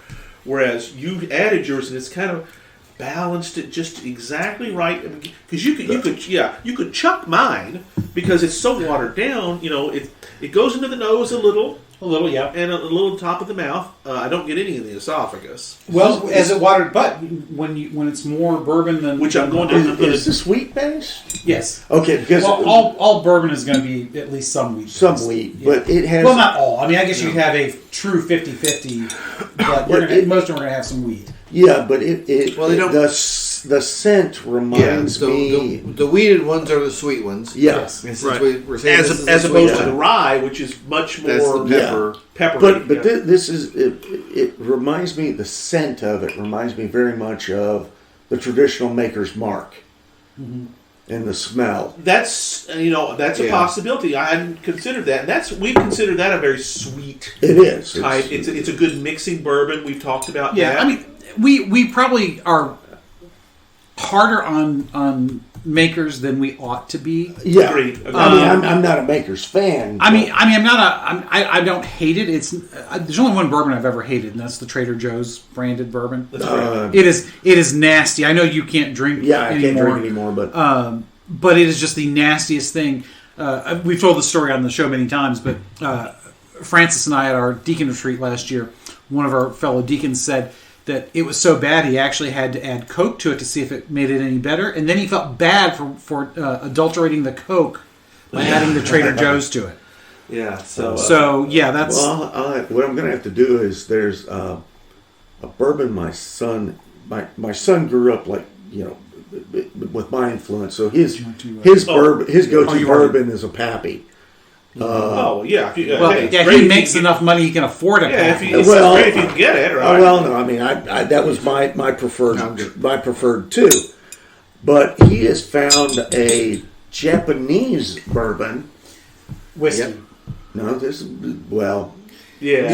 Whereas you added yours and it's kind of balanced it just exactly right. Because you could chuck mine because it's so watered down. It goes into the nose a little, and a little top of the mouth. I don't get any in the esophagus. Well, as it watered, but when it's more bourbon than which I'm going to. Is this wheat based? Yes. Okay, because all bourbon is going to be at least some wheat. Some wheat, but it has. Well, not all. I mean, I guess you could have a true 50-50, but most of them are going to have some wheat. Yeah, but they don't. The scent reminds me. The weeded ones are the sweet ones. Yes, right. We're saying as opposed to the rye, which is much more peppery. This is it reminds me. The scent of it reminds me very much of the traditional maker's mark and the smell. That's a possibility. I hadn't considered that. And we've considered that a very sweet It is type. It's a good mixing bourbon. We've talked about that. I mean, we probably are harder on makers than we ought to be. Yeah, Agreed. I mean, I'm not a maker's fan. I don't hate it. There's only one bourbon I've ever hated, and that's the Trader Joe's branded bourbon. It is nasty. I know you can't drink. Yeah, I anymore. can't drink anymore, but it is just the nastiest thing. We've told the story on the show many times, but Francis and I at our deacon retreat last year, one of our fellow deacons said that it was so bad he actually had to add Coke to it to see if it made it any better, and then he felt bad for adulterating the Coke by adding the Trader Joe's to it. Yeah. So that's... Well, what I'm going to have to do is there's a bourbon my son grew up with my influence. So his go-to bourbon is a Pappy. Yeah. He makes enough money he can afford it. Yeah, it's great if you can get it, right? Well, no, I mean, I that was my preferred too. But he has found a Japanese bourbon. Whiskey. Yep. No, this is, well... Yeah. We've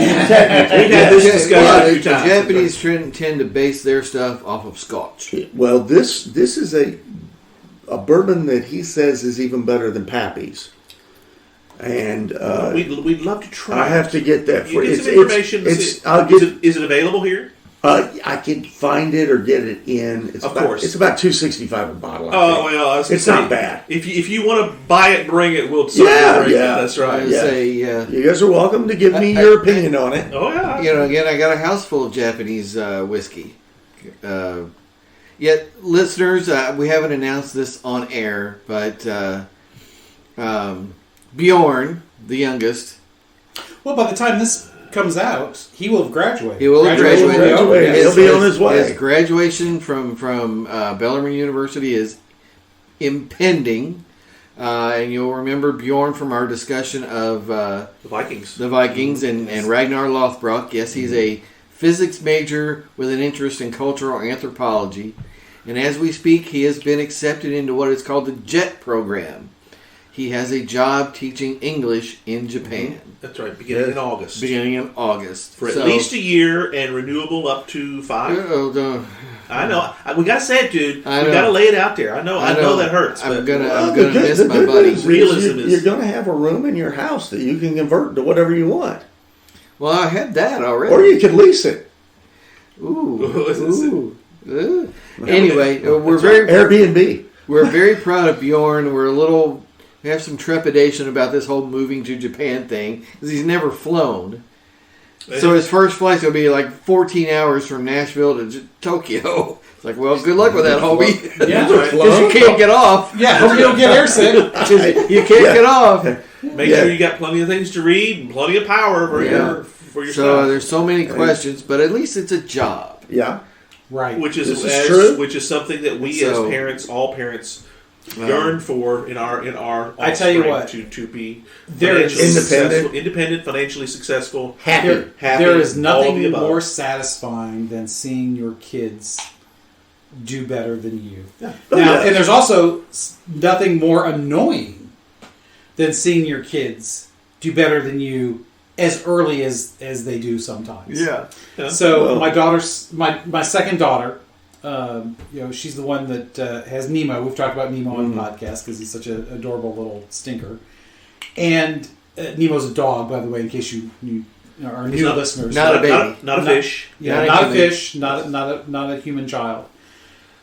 had this discussion a few times. The Japanese tend to base their stuff off of Scotch. Well, this is a bourbon that he says is even better than Pappy's. And we'd love to try. I have to get that for you. Get some information. Is it available here? I can find it or get it in. It's about $2.65 a bottle. It's not bad. If you want to buy it, bring it. We'll bring it. That's right. You guys are welcome to give me your opinion on it. Oh yeah. Again, I got a house full of Japanese whiskey. Yet, listeners, we haven't announced this on air, but Bjorn, the youngest. Well, by the time this comes out, he will have graduated. He will have graduated. He'll be on his way. His graduation from Bellarmine University is impending. And you'll remember Bjorn from our discussion of the Vikings. The Vikings and Ragnar Lothbrok. Yes, he's a physics major with an interest in cultural anthropology. And as we speak, he has been accepted into what is called the JET program. He has a job teaching English in Japan. That's right, beginning in August. For at least a year and renewable up to 5. I know. We got to say it, dude. We got to lay it out there. I know that hurts. I'm gonna miss my buddy. Realism is... You're going to have a room in your house that you can convert to whatever you want. Well, I had that already. Or you can lease it. Ooh. Anyway, we're very... Airbnb. We're very proud of Bjorn. We have some trepidation about this whole moving to Japan thing because he's never flown. So his first flight's going to be like 14 hours from Nashville to Tokyo. It's like, well, good luck with that, homie. Yeah, because you can't get off. Yeah, hope you don't get airsick. You can't get off. Make sure you got plenty of things to read and plenty of power for your So stuff. there's so many questions, but at least it's a job. Yeah. Right. Which is true. Which is something that we as parents, all parents, yearn for in our I tell you what, to be independent, financially successful, happy. There is nothing more satisfying than seeing your kids do better than you. Yeah. And there's also nothing more annoying than seeing your kids do better than you as early as they do sometimes. Yeah. So my second daughter. She's the one that has Nemo. We've talked about Nemo on the podcast because he's such an adorable little stinker. And Nemo's a dog, by the way, in case you are new listeners. Not a baby. Not a fish. Yeah, not a fish. Not a human child.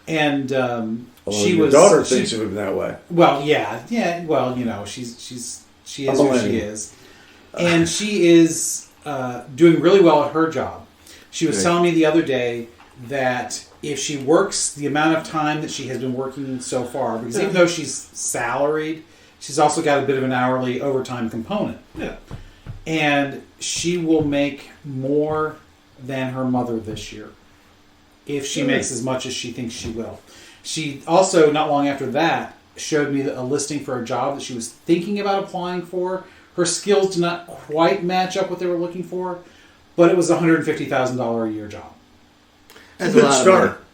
And your daughter thinks of him that way. Well, yeah. Well, she is who she is, and she is doing really well at her job. She was telling me the other day that if she works the amount of time that she has been working so far, because even though she's salaried, she's also got a bit of an hourly overtime component. Yeah. And she will make more than her mother this year if she makes as much as she thinks she will. She also, not long after that, showed me a listing for a job that she was thinking about applying for. Her skills did not quite match up what they were looking for, but it was a $150,000 a year job. That's a good start.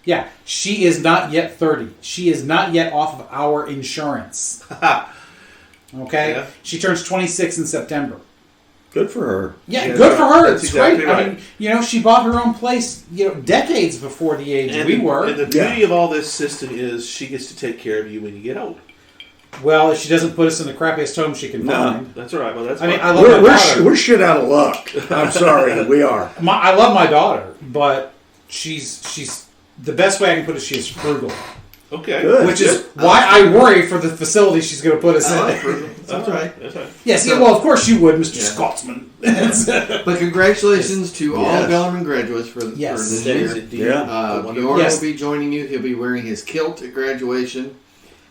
Yeah, she is not yet 30. She is not yet off of our insurance. Okay? Yeah. She turns 26 in September. Good for her. Yeah, Yeah, good for her. that's It's exactly great. right. I mean, she bought her own place, decades before the age we were. And the beauty of all this system is she gets to take care of you when you get old. Well, if she doesn't put us in the crappiest home she can find. That's all right. Well, that's I mean, fine. I love my daughter. We're shit out of luck. I'm sorry, we are. I love my daughter, but she's the best way I can put it. She is frugal, Okay. Good. which is why I worry for the facility she's going to put us in. That's right. That's right. Yes, yeah, well, of course you would, Mr. Scotsman. But congratulations to all Yes. Bellarmine graduates for this That year. is indeed. Yeah. Bjorn Yes. will be joining you. He'll be wearing his kilt at graduation.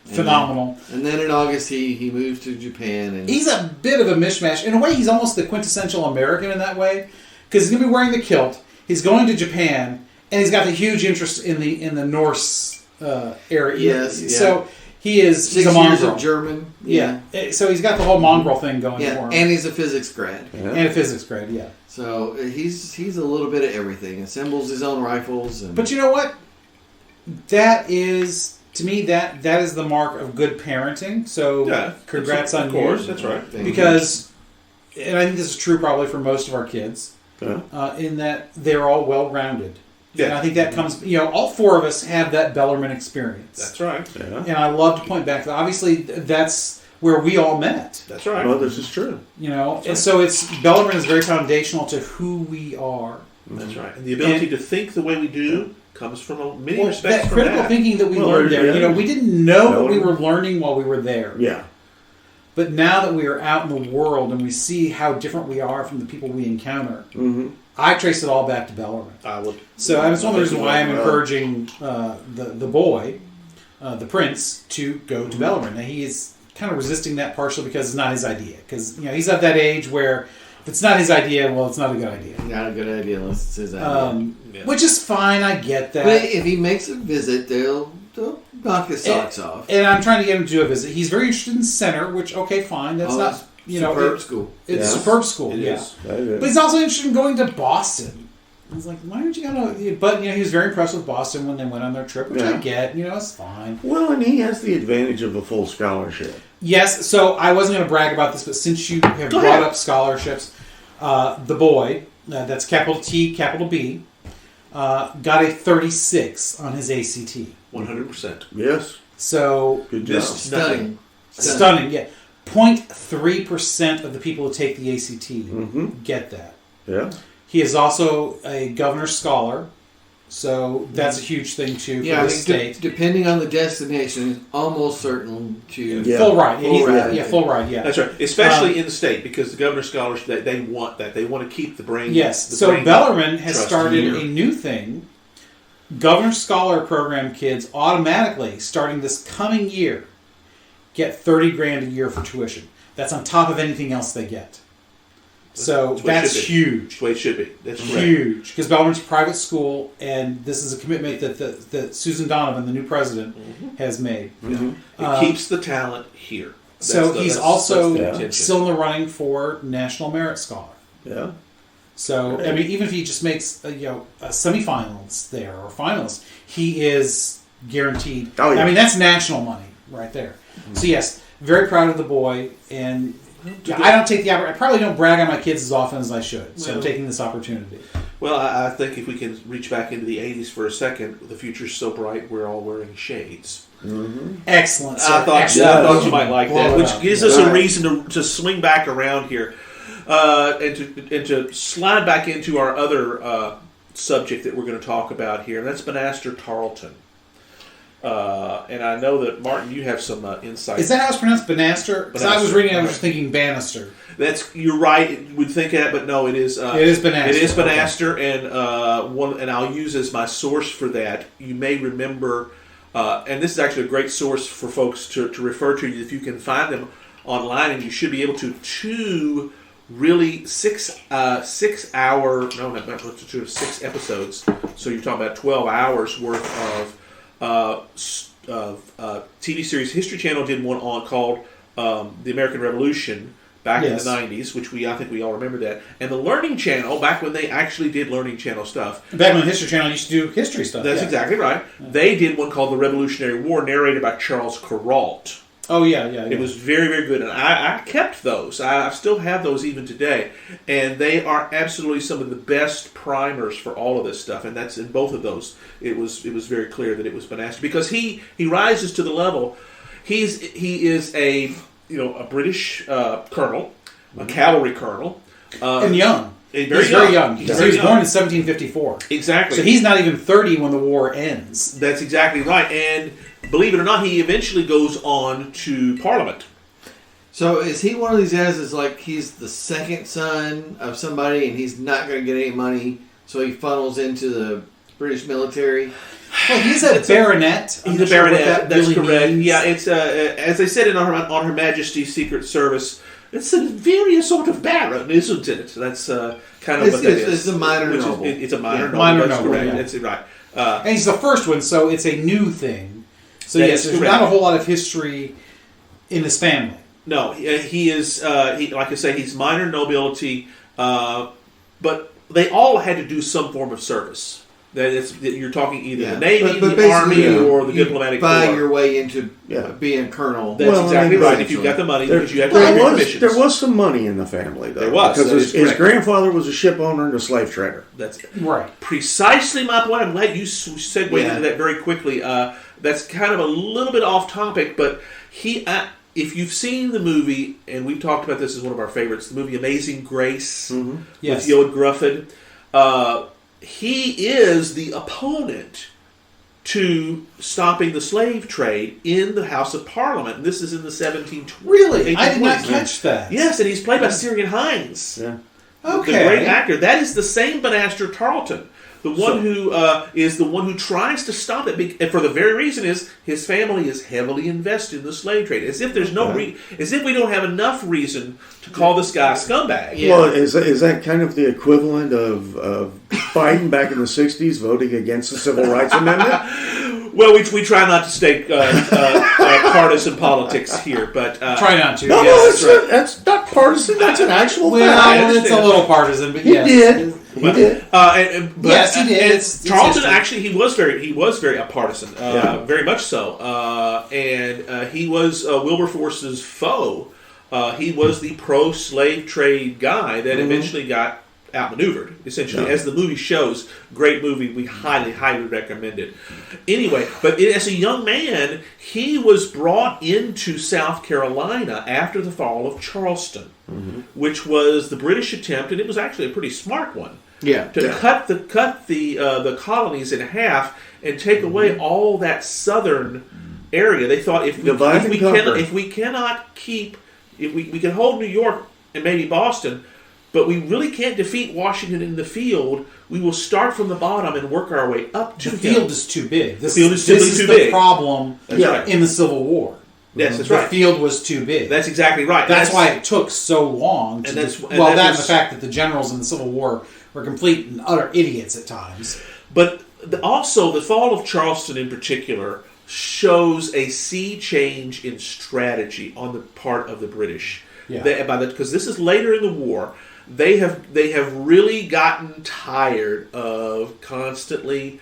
Phenomenal. And then in August, he moves to Japan. And He's a bit of a mishmash. In a way, he's almost the quintessential American in that way, because he's going to be wearing the kilt. He's going to Japan, and he's got the huge interest in the Norse area. Yes, yeah. So he's 6 a years mongrel. of German. Yeah. So he's got the whole mongrel thing going Yeah, for him. and he's a physics grad. And a physics grade, yeah. So he's a little bit of everything. Assembles his own rifles. And But you know what? That is, to me, that is the mark of good parenting. So Yeah. congrats Of on course, you. that's right. Thank you. Because, and I think this is true probably for most of our kids, Yeah. in that they're all well-rounded. Yeah. And I think that comes, all four of us have that Bellarmine experience. That's right. Yeah. And I love to point back to, obviously, that's where we all met. That's right. Well, this is true. And so Bellarmine is very foundational to who we are. That's right. And the ability to think the way we do comes from many respects that from critical that. thinking that we Well, learned there. yeah. We didn't know what we were learning while we were there. Yeah. But now that we are out in the world and we see how different we are from the people we encounter, I trace it all back to Bellarmine. So that's one of the reasons why I'm encouraging the boy, the prince, to go to Bellarmine. Now he is kind of resisting that partially because it's not his idea. Because he's at that age where if it's not his idea, well, it's not a good idea. Not a good idea unless it's his idea. Which is fine. I get that. But if he makes a visit, they'll knock his socks off. And I'm trying to get him to do a visit. He's very interested in center, which okay, fine. That's not superb school. It's Yeah. superb school. It Yeah. is. But he's also interested in going to Boston. I was like, why aren't you going to... But, he was very impressed with Boston when they went on their trip, which I get. It's fine. Well, and he has the advantage of a full scholarship. Yes, so I wasn't going to brag about this, but since you have brought up scholarships, the boy, that's capital T, capital B, got a 36 on his ACT. 100%. Yes. So... Good job. Stunning, yeah. 0.3% of the people who take the ACT get that. Yeah. He is also a governor's scholar, so that's a huge thing too for the state. Depending on the destination, it's almost certain to Full ride. Full ride. That's right. Especially in the state, because the governor's scholars, they want that. They want to keep the brain. Yes. The So brain Bellarmine has trust started here. a new thing. Governor's Scholar Program kids automatically, starting this coming year, get $30,000 a year for tuition. That's on top of anything else they get. So that's huge. That's the way it should be. That's correct. Huge. Because Bellarmine's a private school, and this is a commitment that Susan Donovan, the new president, has made. It keeps the talent here. He's also that's the intention. still in the running for National Merit Scholar. Yeah. So, I mean, even if he just makes a semifinals there or finals, he is guaranteed. Oh, yeah. I mean, that's national money right there. So, yes, very proud of the boy. And I don't take the opportunity. I probably don't brag on my kids as often as I should. So, I'm taking this opportunity. Well, I think if we can reach back into the 80s for a second, the future's so bright, we're all wearing shades. Excellent. I thought you might like that, which gives us a reason to swing back around here. And to slide back into our other subject that we're going to talk about here, and that's Banastre Tarleton. And I know that, Martin, you have some insight. Is that how it's pronounced, Banastre? Because I was reading it, I was just thinking Bannister. You're right. We'd think that, but no, it is. It is Banastre. It is Banastre, and I'll use as my source for that. You may remember, and this is actually a great source for folks to refer to if you can find them online, and you should be able to. 2 really 6 episodes. So you're talking about 12 hours worth of TV series. History Channel did one called The American Revolution back in the 90s, which I think we all remember that. And the Learning Channel, back when they actually did Learning Channel stuff. Back when the History Channel used to do history stuff. That's exactly right. They did one called The Revolutionary War, narrated by Charles Kuralt. Oh, yeah. It was very, very good. And I kept those. I still have those even today. And they are absolutely some of the best primers for all of this stuff. And that's in both of those. It was very clear that it was Banastra. Because he rises to the level. He is a British colonel, a cavalry colonel. And young. He's very young. He was born in 1754. Exactly. So he's not even 30 when the war ends. That's exactly right. And believe it or not, he eventually goes on to Parliament. So is he one of these guys that's like he's the second son of somebody and he's not going to get any money, so he funnels into the British military? Well, he's a baronet. He's a baronet. That's really correct. Means. Yeah, it's as they said on Her Majesty's Secret Service. It's a very sort of baron, isn't it? That's kind of what that is. It's a minor noble. It's a minor noble. Minor that's noble. correct. Yeah. That's right. And he's the first one, so it's a new thing. So yes, there's correct. not a whole lot of history in his family. No, he is. Like I say, he's minor nobility, but they all had to do some form of service. You're talking either the Navy, the Army, or the diplomatic corps. Buy your way into being colonel. That's exactly right. If you've got the money, because you have to have your commissions. There was some money in the family, though. There was. Because his grandfather was a ship owner and a slave trader. That's right. Precisely my point. I'm glad you segued into that very quickly. That's kind of a little bit off topic, but if you've seen the movie, and we've talked about this as one of our favorites, the movie Amazing Grace with Yoed Gruffin, he is the opponent to stopping the slave trade in the House of Parliament. And this is in the 1720s. Really? I did not catch that. Yes, and he's played by Syrian Hines. Yeah. Okay. The great actor. That is the same Banastra Tarleton. The one who is the one who tries to stop it, and for the very reason is his family is heavily invested in the slave trade. As if there's as if we don't have enough reason to call this guy a scumbag. Yeah. Well, is that kind of the equivalent of Biden back in the '60s voting against the Civil Rights Amendment? Well, we try not to stake partisan politics here, but try not to. No, that's not partisan. That's an actual fact. Well, it's a little partisan, but yes. He did. Yes, he did. Tarleton actually he was very a partisan, very much so, and he was Wilberforce's foe. He was the pro-slave trade guy that eventually got outmaneuvered, essentially, as the movie shows. Great movie. We highly, highly recommend it. Anyway, but as a young man, he was brought into South Carolina after the fall of Charleston, which was the British attempt, and it was actually a pretty smart one. To cut the colonies in half and take away all that southern area. They thought if we can hold New York and maybe Boston, but we really can't defeat Washington in the field, we will start from the bottom and work our way up to the field is too big. The field is simply too big. This is the problem in the Civil War. Yes, that's right. The field was too big. That's exactly right. That's why it took so long. And the fact that the generals in the Civil War were complete and utter idiots at times. But also, the fall of Charleston in particular shows a sea change in strategy on the part of the British. Because this is later in the war. They have really gotten tired of constantly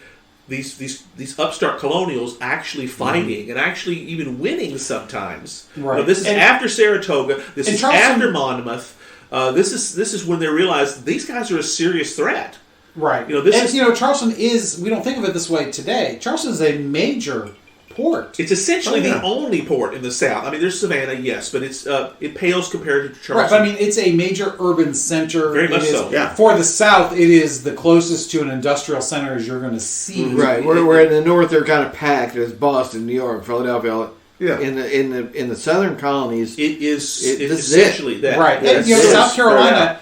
these upstart colonials actually fighting and actually even winning sometimes. Right. This is after Saratoga. This is after Monmouth. This is when they realize these guys are a serious threat. Right. Charleston is. We don't think of it this way today. Charleston is a major port. It's essentially the only port in the South. I mean, there's Savannah, yes, but it pales compared to Charleston. Right, but I mean, it's a major urban center. Very much so. Yeah. For the South, it is the closest to an industrial center as you're going to see. Right. Where in the North they're kind of packed as Boston, New York, Philadelphia. Yeah. In the southern colonies, it's essentially that. Right. And, South Carolina.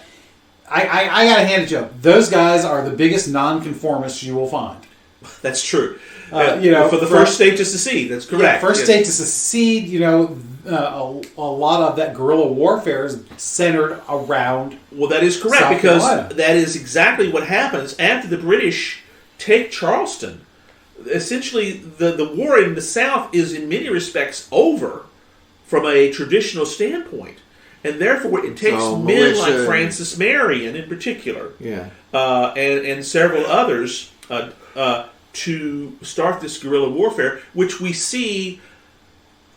I got to hand it to you. Those guys are the biggest nonconformists you will find. That's true. For the first state to secede. That's correct. First state to secede. A lot of that guerrilla warfare is centered around. Well, that is correct, South because Carolina. that is exactly what happens after the British take Charleston. Essentially, the war in the South is in many respects over from a traditional standpoint. and therefore it takes men like Francis Marion in particular, and several others to start this guerrilla warfare, which we see.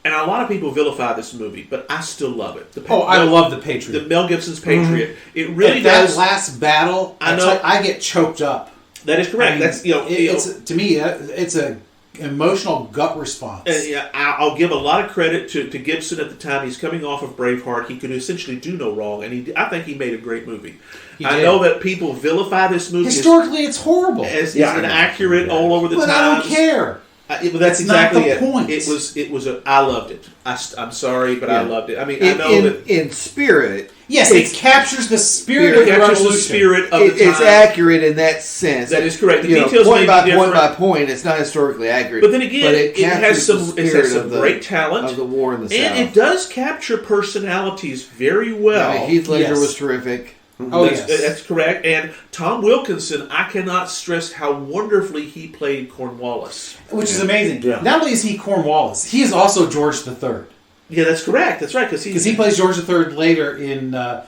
And a lot of people vilify this movie, but I still love it. I love The Patriot. The Mel Gibson's Patriot. It really does. That last battle, I get choked up. That is correct. I mean, that's to me, it's an emotional gut response. I'll give a lot of credit to Gibson at the time. He's coming off of Braveheart. He could essentially do no wrong, and I think he made a great movie. I know that people vilify this movie. Historically, it's horrible. As inaccurate all over the time. But I don't care. That's exactly not the point. It was. I loved it. I'm sorry, but I loved it. I mean, I know that in spirit. Yes, it captures the spirit of the revolution. The spirit of the time. It's accurate in that sense. That is correct. The details point may be point by point, it's not historically accurate. But then again, it has some great talent of the war in the South, and it does capture personalities very well. Heath Ledger was terrific. That's correct. And Tom Wilkinson, I cannot stress how wonderfully he played Cornwallis. Which is amazing. Yeah. Not only is he Cornwallis, he is also George III. Yeah, that's correct. That's right. Because he plays George III later in The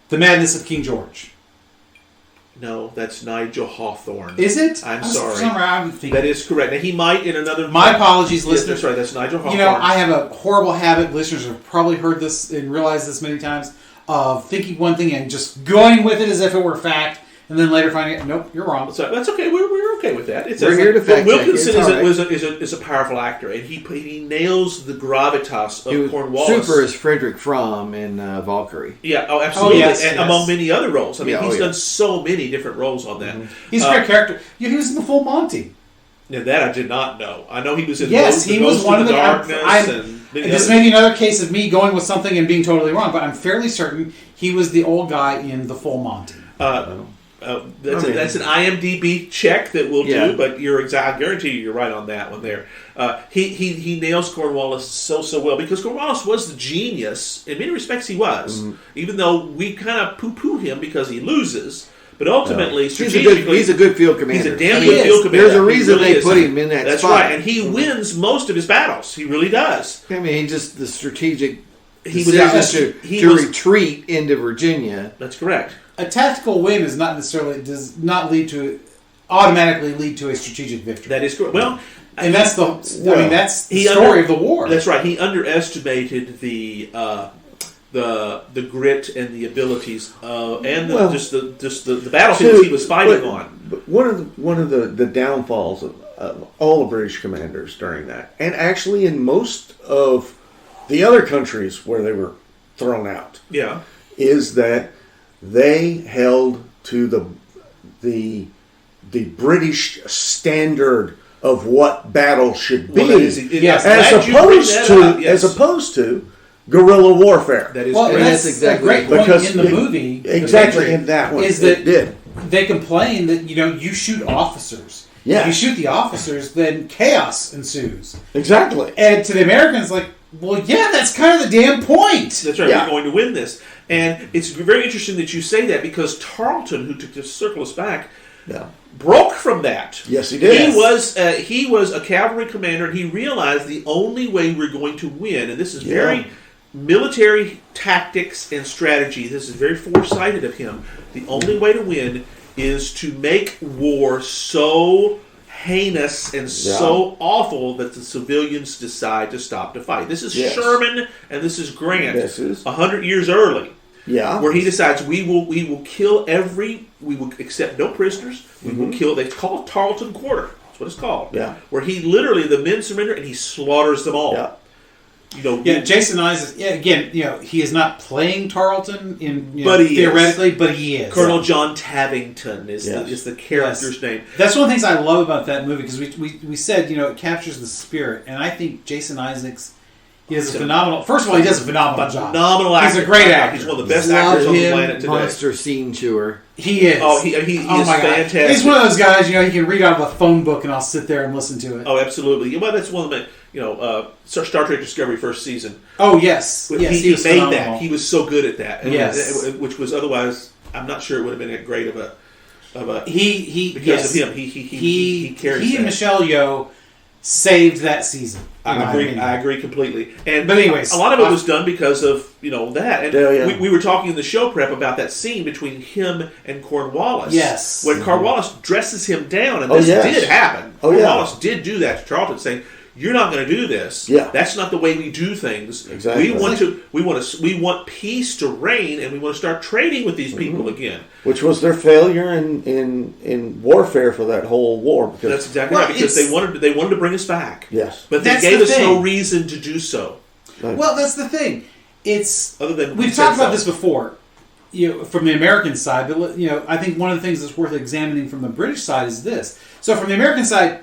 Madness of King George. No, that's Nigel Hawthorne. Is it? I'm sorry. That is correct. Now, he might in another... My apologies, listeners. That's right. That's Nigel Hawthorne. I have a horrible habit. Listeners have probably heard this and realized this many times. Of thinking one thing and just going with it as if it were fact, and then later finding out, nope, you're wrong. So that's okay. We're okay with that. We're here to fact check. Wilkinson is a powerful actor, and he nails the gravitas of Cornwallis. Super as Frederick Fromm in Valkyrie. Yeah, absolutely. Among many other roles. I mean, he's done so many different roles on that. Mm-hmm. He's a great character. He was in The Full Monty. Yeah, that I did not know. I know he was in he was one of the darkness. This may be another case of me going with something and being totally wrong, but I'm fairly certain he was the old guy in The Full Monty. That's an IMDb check that we'll do, but I guarantee you're right on that one there. He nails Cornwallis so well, because Cornwallis was the genius. In many respects, he was. Even though we kind of poo-poo him because he loses. But ultimately, strategically... He's a good field commander. He's a damn good field commander. There's a reason they put him in that spot. That's right, and he wins most of his battles. He really does. I mean, he just the strategic decision to retreat into Virginia. That's correct. A tactical win does not automatically lead to a strategic victory. That is correct. Well, and that's the story of the war. That's right. He underestimated the grit and the abilities and the battlefields he was fighting on. But one of the downfalls of all the British commanders during that, and actually in most of the other countries where they were thrown out, is that they held to the British standard of what battle should be, as opposed to guerrilla warfare. That is that's exactly a great point in the movie. Exactly in that one. Is that they complain that you shoot officers. Yeah. If you shoot the officers, then chaos ensues. Exactly. And to the Americans, that's kind of the damn point. That's right. We're going to win this. And it's very interesting that you say that, because Tarleton, who took to circle us back, broke from that. Yes, he did. He was a cavalry commander, and he realized the only way we're going to win, and this is very military tactics and strategy. This is very foresighted of him. The only way to win is to make war so heinous and so awful that the civilians decide to stop to fight. This is Sherman and this is Grant. This is 100 years early. Yeah. Where he decides we will kill we will accept no prisoners. We will kill. They call it Tarleton Quarter. That's what it's called. Yeah. Where he literally, the men surrender and he slaughters them all. Yeah. Jason Isaacs. Yeah, again, he is not playing Tarleton theoretically, but he is. Colonel John Tavington is the character's name. That's one of the things I love about that movie, because we said it captures the spirit, and I think Jason Isaacs. He does a phenomenal. First of all, he does a phenomenal job. Phenomenal actor. He's a great actor. He's one of the best actors on the planet today. Monster scene chewer. He is. Oh, he is fantastic. He's one of those guys. You can read out of a phone book, and I'll sit there and listen to it. Oh, absolutely. Well, that's one of the Star Trek Discovery first season. Oh yes, he was made phenomenal. that. He was so good at that. Yes, which was otherwise, I'm not sure it would have been that great of a. He because of him. He carries he and that. Michelle Yeoh saved that season. I agree completely. But anyways, a lot of it was done because of that. And Yeah. we were talking in the show prep about that scene between him and Cornwallis. Yes. When Cornwallis dresses him down, and this did happen. Cornwallis did do that to Charlton, saying, "You're not going to do this. Yeah. That's not the way we do things. Exactly. We want peace to reign, and we want to start trading with these people again." Which was their failure in warfare for that whole war. Because, That's exactly right, because they wanted to bring us back. Yes. But they gave us no reason to do so. Well, that's the thing. It's Other than we've talked about this before, from the American side. But I think one of the things that's worth examining from the British side is this. So from the American side,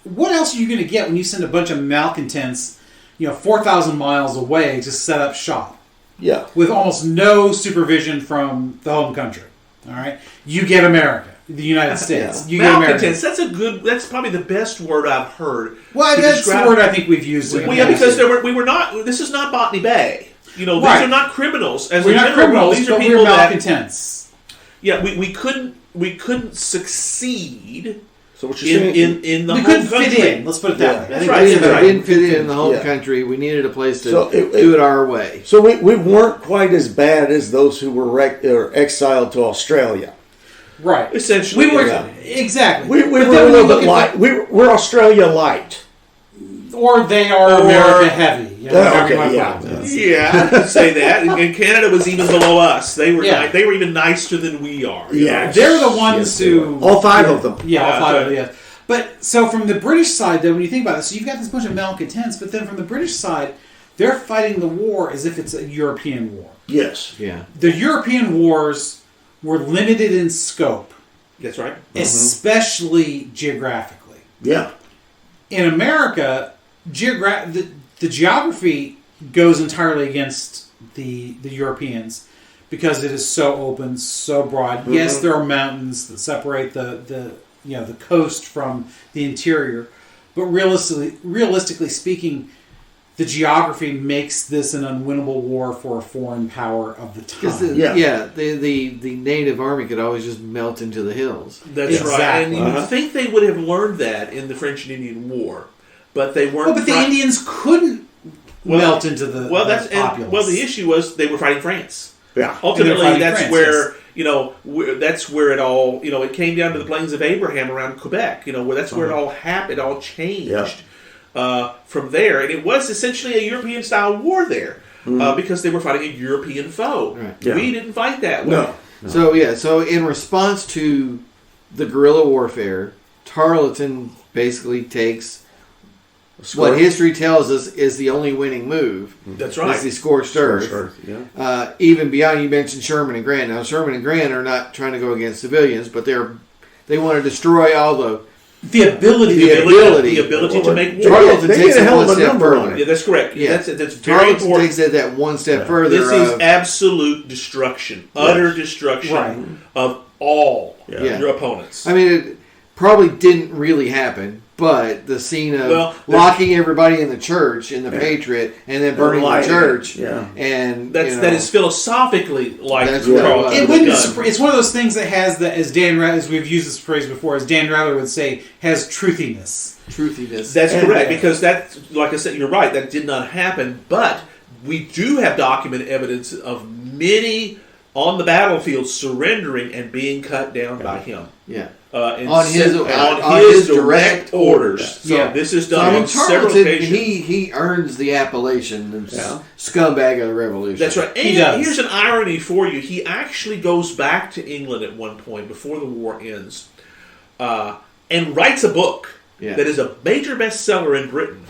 what else are you going to get when you send a bunch of malcontents, 4,000 miles away to set up shop? Yeah. With almost no supervision from the home country. All right, you get America, the United States. You get America. Malcontents. That's probably the best word I've heard. Well, that's the word I think we've used. Because we were not. This is not Botany Bay. These are not criminals. We're not criminals. These are people malcontents. We couldn't succeed. So what you're saying in the we home couldn't country. fit in. Let's put it that way. That's right. We didn't fit in the home country. We needed a place to do it our way. So we weren't quite as bad as those who were exiled to Australia. Right. Essentially. We were exactly. We were a little bit light. We're Australia light. Or they are America heavy. I could say that. And Canada was even below us. They were they were even nicer than we are. Yeah, they're the ones who all five of them. Yeah, all five of them. Yeah. But so from the British side, though, when you think about it, so you've got this bunch of malcontents, but then from the British side, they're fighting the war as if it's a European war. Yes. Yeah. The European wars were limited in scope. That's right. Especially geographically. Yeah. In America, the geography goes entirely against the Europeans because it is so open, so broad. Mm-hmm. Yes, there are mountains that separate the coast from the interior, but realistically speaking, the geography makes this an unwinnable war for a foreign power of the time. The native army could always just melt into the hills. That's right. And you would think they would have learned that in the French and Indian War, but they weren't. But the Indians couldn't melt into the populace. Well, the issue was they were fighting France. Yeah. Ultimately, that's where that's where it all it came down to the Plains of Abraham around Quebec. Where that's where it all happened. It all changed. Yeah. From there, and it was essentially a European-style war there because they were fighting a European foe. Right. Yeah. We didn't fight that way. No. So in response to the guerrilla warfare, Tarleton basically takes what history tells us is the only winning move. That's right. It's the scorched earth. Yeah. Even beyond, you mentioned Sherman and Grant. Now, Sherman and Grant are not trying to go against civilians, but they want to destroy all the ability to make war. Tarleton takes it one step further. Yeah, that's correct. Yeah. That's very Tarleton important. takes it that one step further. This is absolute destruction, utter destruction of all your opponents. I mean, it probably didn't really happen, but the scene of locking everybody in the church, in the Patriot, and then burning the church, and that is philosophically like That's Tarleton. It wouldn't. It's one of those things that has as we've used this phrase before, as Dan Rather would say, has truthiness. That's correct, because that, like I said, you're right. That did not happen, but we do have documented evidence of many on the battlefield surrendering and being cut down by him. Yeah. On his direct orders. So this is done on several occasions. He earns the appellation of scumbag of the revolution. That's right. And here's an irony for you. He actually goes back to England at one point before the war ends and writes a book that is a major bestseller in Britain,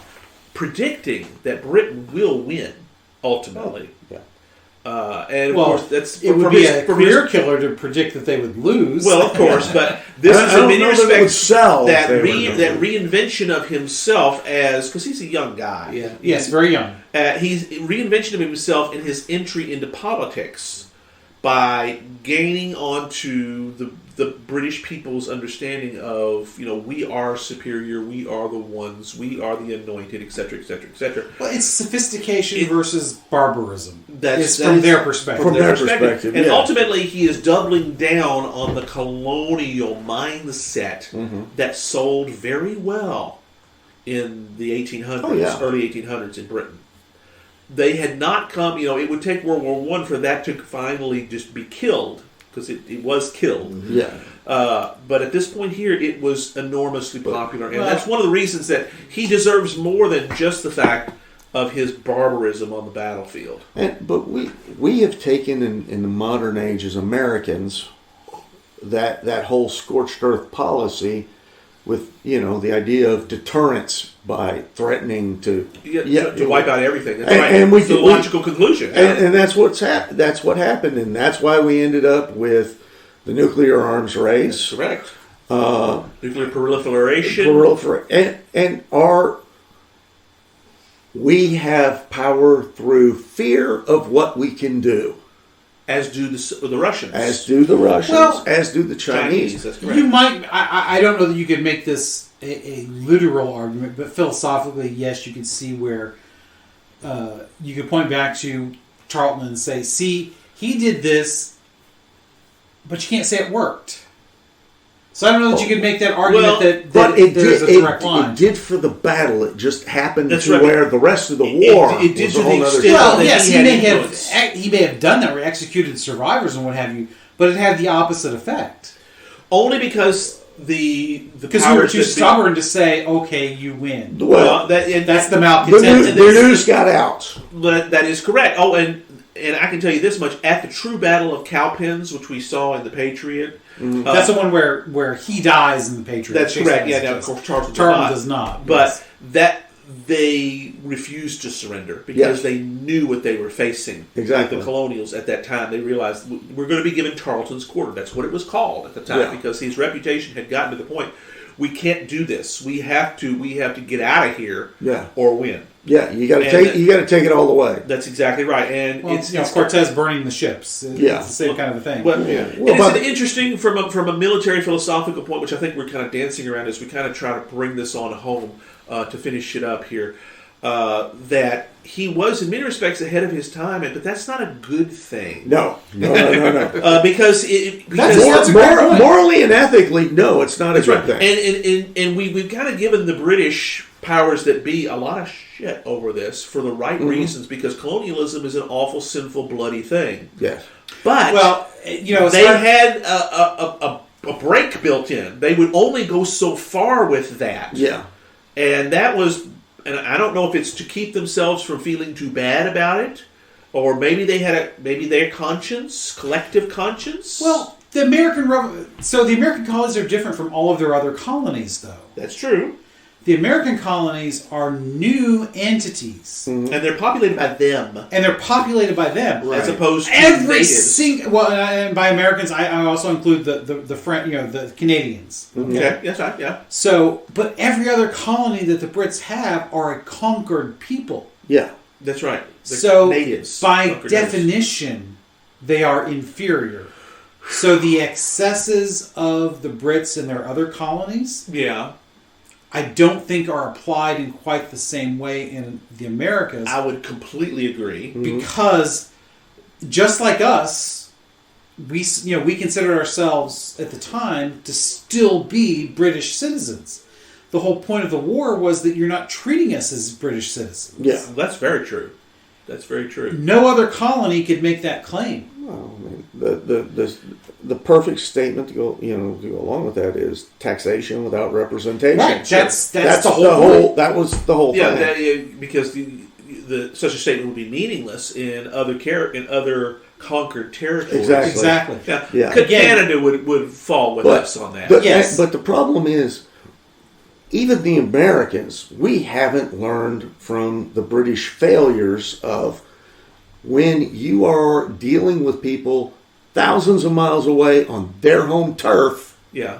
predicting that Britain will win ultimately. And of course, it would be a career killer to predict that they would lose. Well, of course, but this is in many respects that reinvention of himself because he's a young guy. Yeah. Yes, very young. He's reinvention of himself in his entry into politics by gaining onto the British people's understanding of we are superior, we are the ones, we are the anointed, etc., etc., etc. Well, it's sophistication versus barbarism. That's from their perspective. From their perspective, and ultimately he is doubling down on the colonial mindset that sold very well in the 1800s, Oh, early 1800s in Britain. They had not come, it would take World War I for that to finally just be killed, because it was killed. Yeah. But at this point here, it was enormously popular. And that's one of the reasons that he deserves more than just the fact of his barbarism on the battlefield. But we have taken in the modern age as Americans that whole scorched earth policy with the idea of deterrence by threatening to wipe out everything. That's and, right. and it's the logical conclusion. And that's that's what happened, and that's why we ended up with the nuclear arms race. That's correct. Nuclear proliferation. We have power through fear of what we can do. As do the Russians. As do the Russians. Well, as do the Chinese. That's correct. You might. I don't know that you could make this a literal argument, but philosophically, yes, you could see where you could point back to Tarleton and say, "See, he did this," but you can't say it worked. So I don't know that you could make that argument that there's a direct line. It did for the battle. It just happened That's to right. where the rest of the war it did was to a the whole other extent Well, that yes, he he had may influence. have done that, or executed survivors and what have you, but it had the opposite effect. Only because because we were too stubborn to say, "Okay, you win." Well, That's the the malcontent. news got out. That is correct. Oh, and I can tell you this much: at the true Battle of Cowpens, which we saw in the Patriot, That's the one where he dies in the Patriot. that's correct. Yeah, now of course Tarleton does not. But that they refused to surrender because Yes. they knew what they were facing. Exactly. The Colonials at that time, they realized we're going to be given Tarleton's Quarter. That's what it was called at the time, Yeah. because his reputation had gotten to the point. We can't do this. We have to get out of here, Yeah. or win. Yeah, you got to And take it all the way. That's exactly right. And Well, it's Cortez burning the ships. It's Yeah. the same kind of a thing. Well, Yeah. and Well, it's interesting from a military philosophical point, which I think we're kind of dancing around as we kind of try to bring this on home to finish it up here. That he was in many respects ahead of his time, but that's not a good thing. No. Because That's a great point. Morally and ethically, no, it's not a good thing. And we've kind of given the British powers that be a lot of shit over this for the right reasons, because colonialism is an awful, sinful, bloody thing. Yes. But they had a break built in. They would only go so far with that. Yeah. And that was, and I don't know if it's to keep themselves from feeling too bad about it, or maybe they had their conscience, collective conscience. Well, the American colonies are different from all of their other colonies, though. That's true. The American colonies are new entities, And they're populated by them. As opposed to every natives. single. Well, and by Americans, I also include the French, the Canadians. Okay. Yes, yeah. So, but every other colony that the Brits have are a conquered people. Yeah. That's right. They're So, natives. by Conquered definition, they are inferior. So the excesses of the Brits and their other colonies, natives. Yeah. I don't think are applied in quite the same way in the Americas. I would completely agree. Because just like us, we considered ourselves at the time to still be British citizens. The whole point of the war was that you're not treating us as British citizens. Yeah. That's very true. That's very true. No other colony could make that claim. Well, I mean, the perfect statement to go along with that is taxation without representation. Right. That's That's the whole point. That was the whole Yeah, thing. because such a statement would be meaningless in other conquered territories. Exactly. Yeah. Yeah. Canada would fall with us on that. But the problem is, even the Americans, we haven't learned from the British failures of when you are dealing with people thousands of miles away on their home turf. Yeah.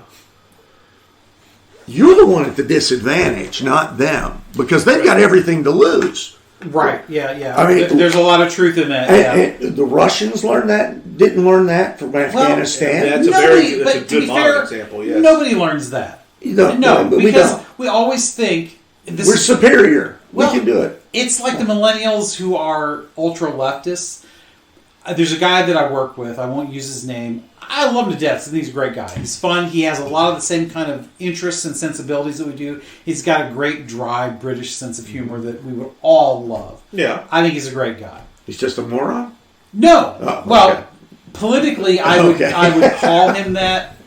You're the one at the disadvantage, not them, because they've got everything to lose. Right. Yeah. I mean, there's a lot of truth in that. And the Russians didn't learn that from Afghanistan. that's a good modern example. Yes. Nobody learns that. No, because we always think we're superior. We can do it. It's like the millennials who are ultra leftists. there's a guy that I work with. I won't use his name. I love him to death. I think he's a great guy. He's fun. He has a lot of the same kind of interests and sensibilities that we do. He's got a great, dry British sense of humor that we would all love. Yeah. I think he's a great guy. He's just a moron? No. Oh, well, okay. politically, I would call him that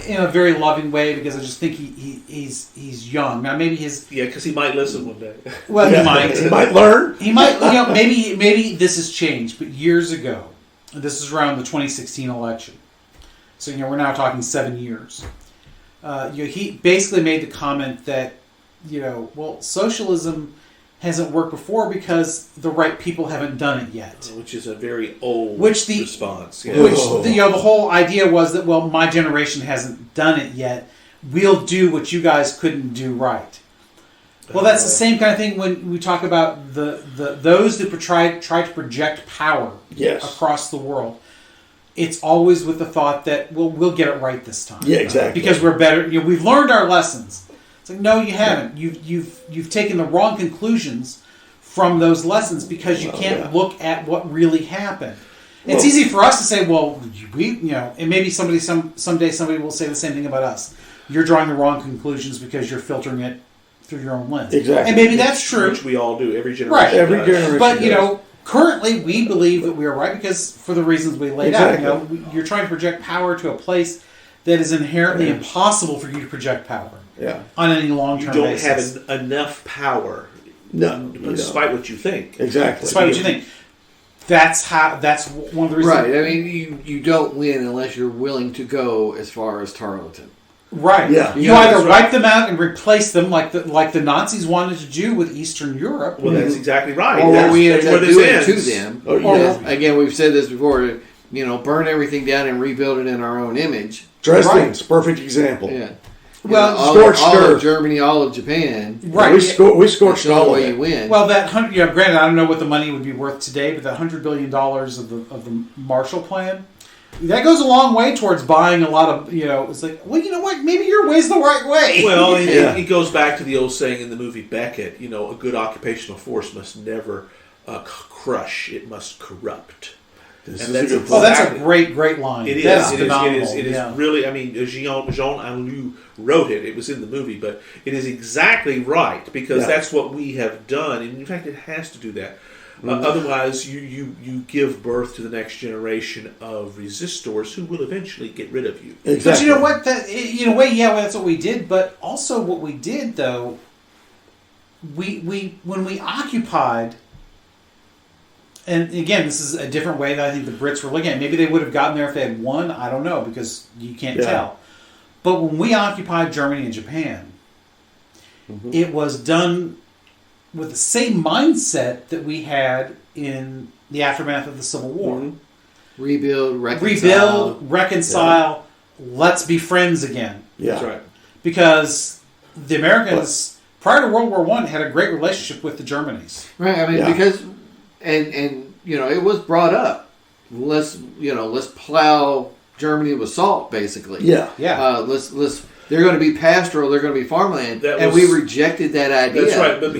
in a very loving way because I just think he's young. Now, maybe his... Yeah, because he might listen one day. Well, he might. He might learn. He might, maybe this has changed, but years ago, this is around the 2016 election. So, we're now talking 7 years. He basically made the comment that, socialism hasn't worked before because the right people haven't done it yet. Which is a very old response. Yeah. The whole idea was that, my generation hasn't done it yet. We'll do what you guys couldn't do right. Well, that's the same kind of thing when we talk about those that try to project power across the world. It's always with the thought that we'll get it right this time. Yeah, exactly. Because we're better. We've learned our lessons. It's like, no, you haven't. You've taken the wrong conclusions from those lessons because you can't look at what really happened. It's easy for us to say, and maybe someday somebody will say the same thing about us. You're drawing the wrong conclusions because you're filtering it through your own lens. Exactly. And maybe that's true. Which we all do. Every generation. Right. Every generation. But, currently we believe that we are right because for the reasons we laid out. You're trying to project power to a place that is inherently impossible for you to project power on any long-term basis. You don't have enough power. No. Despite what you think. Exactly. Despite what you think. That's one of the reasons. Right. I mean, you don't win unless you're willing to go as far as Tarleton. Right. Yeah. You either wipe them out and replace them like the Nazis wanted to do with Eastern Europe. Well, that's exactly right. Or what we ended up doing to them. Oh, Again, we've said this before. Burn everything down and rebuild it in our own image. Dresden's perfect example. Yeah. Well, all of Germany, all of Japan. Right. We scorched all of it. You win. Well, granted, I don't know what the money would be worth today, but that $100 billion of the Marshall Plan, that goes a long way towards buying a lot of, it's like, you know what, maybe your way's the right way. Well, it goes back to the old saying in the movie Beckett, a good occupational force must never crush, it must corrupt. That's a great line. It That's is. phenomenal. It is really, Jean Anlou wrote it. It was in the movie, but it is exactly right because that's what we have done. And in fact, it has to do that. Otherwise, you give birth to the next generation of resistors who will eventually get rid of you. Exactly. But you know what? In a way, that's what we did. But also, what we did though, when we occupied, and again, this is a different way that I think the Brits were looking at it. Maybe they would have gotten there if they had won. I don't know because you can't tell. But when we occupied Germany and Japan, it was done with the same mindset that we had in the aftermath of the Civil War. Rebuild, reconcile, let's be friends again. Yeah. That's right. Because the Americans, prior to World War I, had a great relationship with the Germans. Right, I mean, because, and it was brought up, let's plow Germany with salt, basically. Yeah. They're going to be pastoral. They're going to be farmland, and we rejected that idea. That's right, but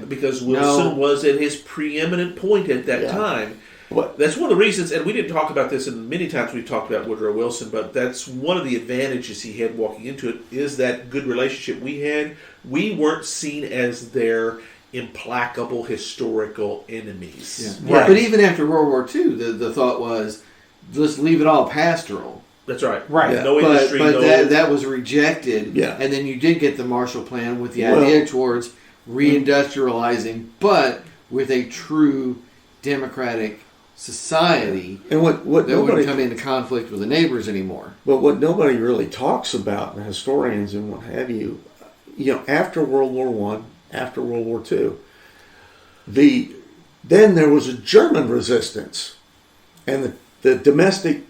because Wilson was at his preeminent point at that time. That's one of the reasons, and we didn't talk about this, and many times we've talked about Woodrow Wilson, but that's one of the advantages he had walking into it is that good relationship we had. We weren't seen as their implacable historical enemies. Yeah. Right. But even after World War II, the thought was, let's leave it all pastoral. That's right. Right. Yeah. No industry. But that was rejected. Yeah. And then you did get the Marshall Plan with the idea towards reindustrializing, but with a true democratic society. And what that wouldn't come into conflict with the neighbors anymore. But what nobody really talks about, the historians and what have you, after World War I, after World War II, then there was a German resistance, and the domestic,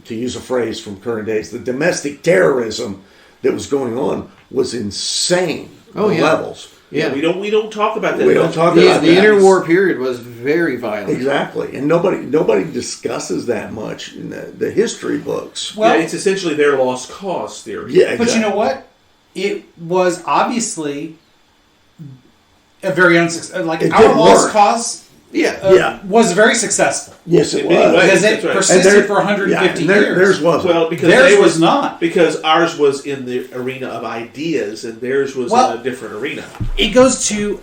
to use a phrase from current days, the domestic terrorism that was going on was insane levels. Yeah, we don't talk about that. We don't talk about the interwar period was very violent. Exactly, and nobody discusses that much in the history books. Well, it's essentially their lost cause theory. Yeah, exactly. But you know what? It was obviously a very unsuccessful. Like our lost cause was very successful. Yes, it In many was. ways. Because That's it right. persisted for 150 years. Theirs wasn't. Well, because Theirs they was not. Because ours was in the arena of ideas, and theirs was in a different arena. It goes to,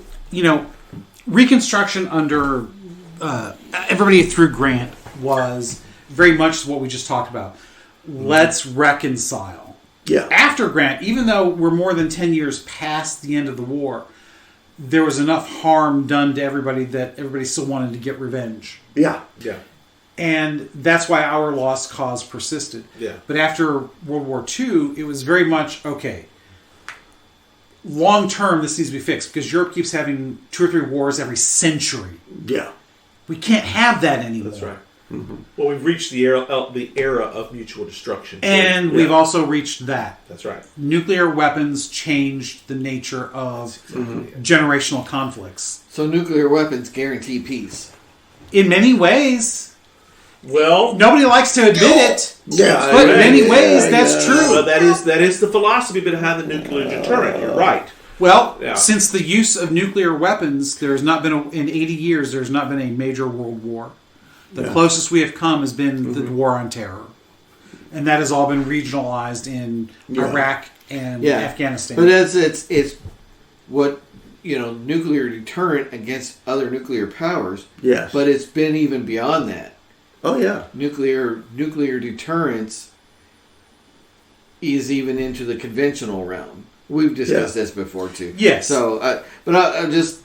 Reconstruction under everybody through Grant was very much what we just talked about. Let's reconcile. Yeah. After Grant, even though we're more than 10 years past the end of the war, there was enough harm done to everybody that everybody still wanted to get revenge. Yeah. Yeah. And that's why our lost cause persisted. Yeah. But after World War II, it was very much, okay, long term this needs to be fixed because Europe keeps having 2 or 3 wars every century. Yeah. We can't have that anymore. That's right. Mm-hmm. Well, we've reached the era of mutual destruction. And we've also reached that. That's right. Nuclear weapons changed the nature of generational conflicts. So nuclear weapons guarantee peace. In many ways. Well, nobody likes to admit it. Yeah, but in many ways, that's true. Well, that is the philosophy behind the nuclear deterrent. You're right. Well, since the use of nuclear weapons, there's not been in 80 years. There's not been a major world war. The closest we have come has been the War on Terror, and that has all been regionalized in Iraq and Afghanistan. But it's what nuclear deterrent against other nuclear powers. Yes. But it's been even beyond that. Oh yeah. Nuclear deterrence is even into the conventional realm. We've discussed this before too. Yes. So, but I just,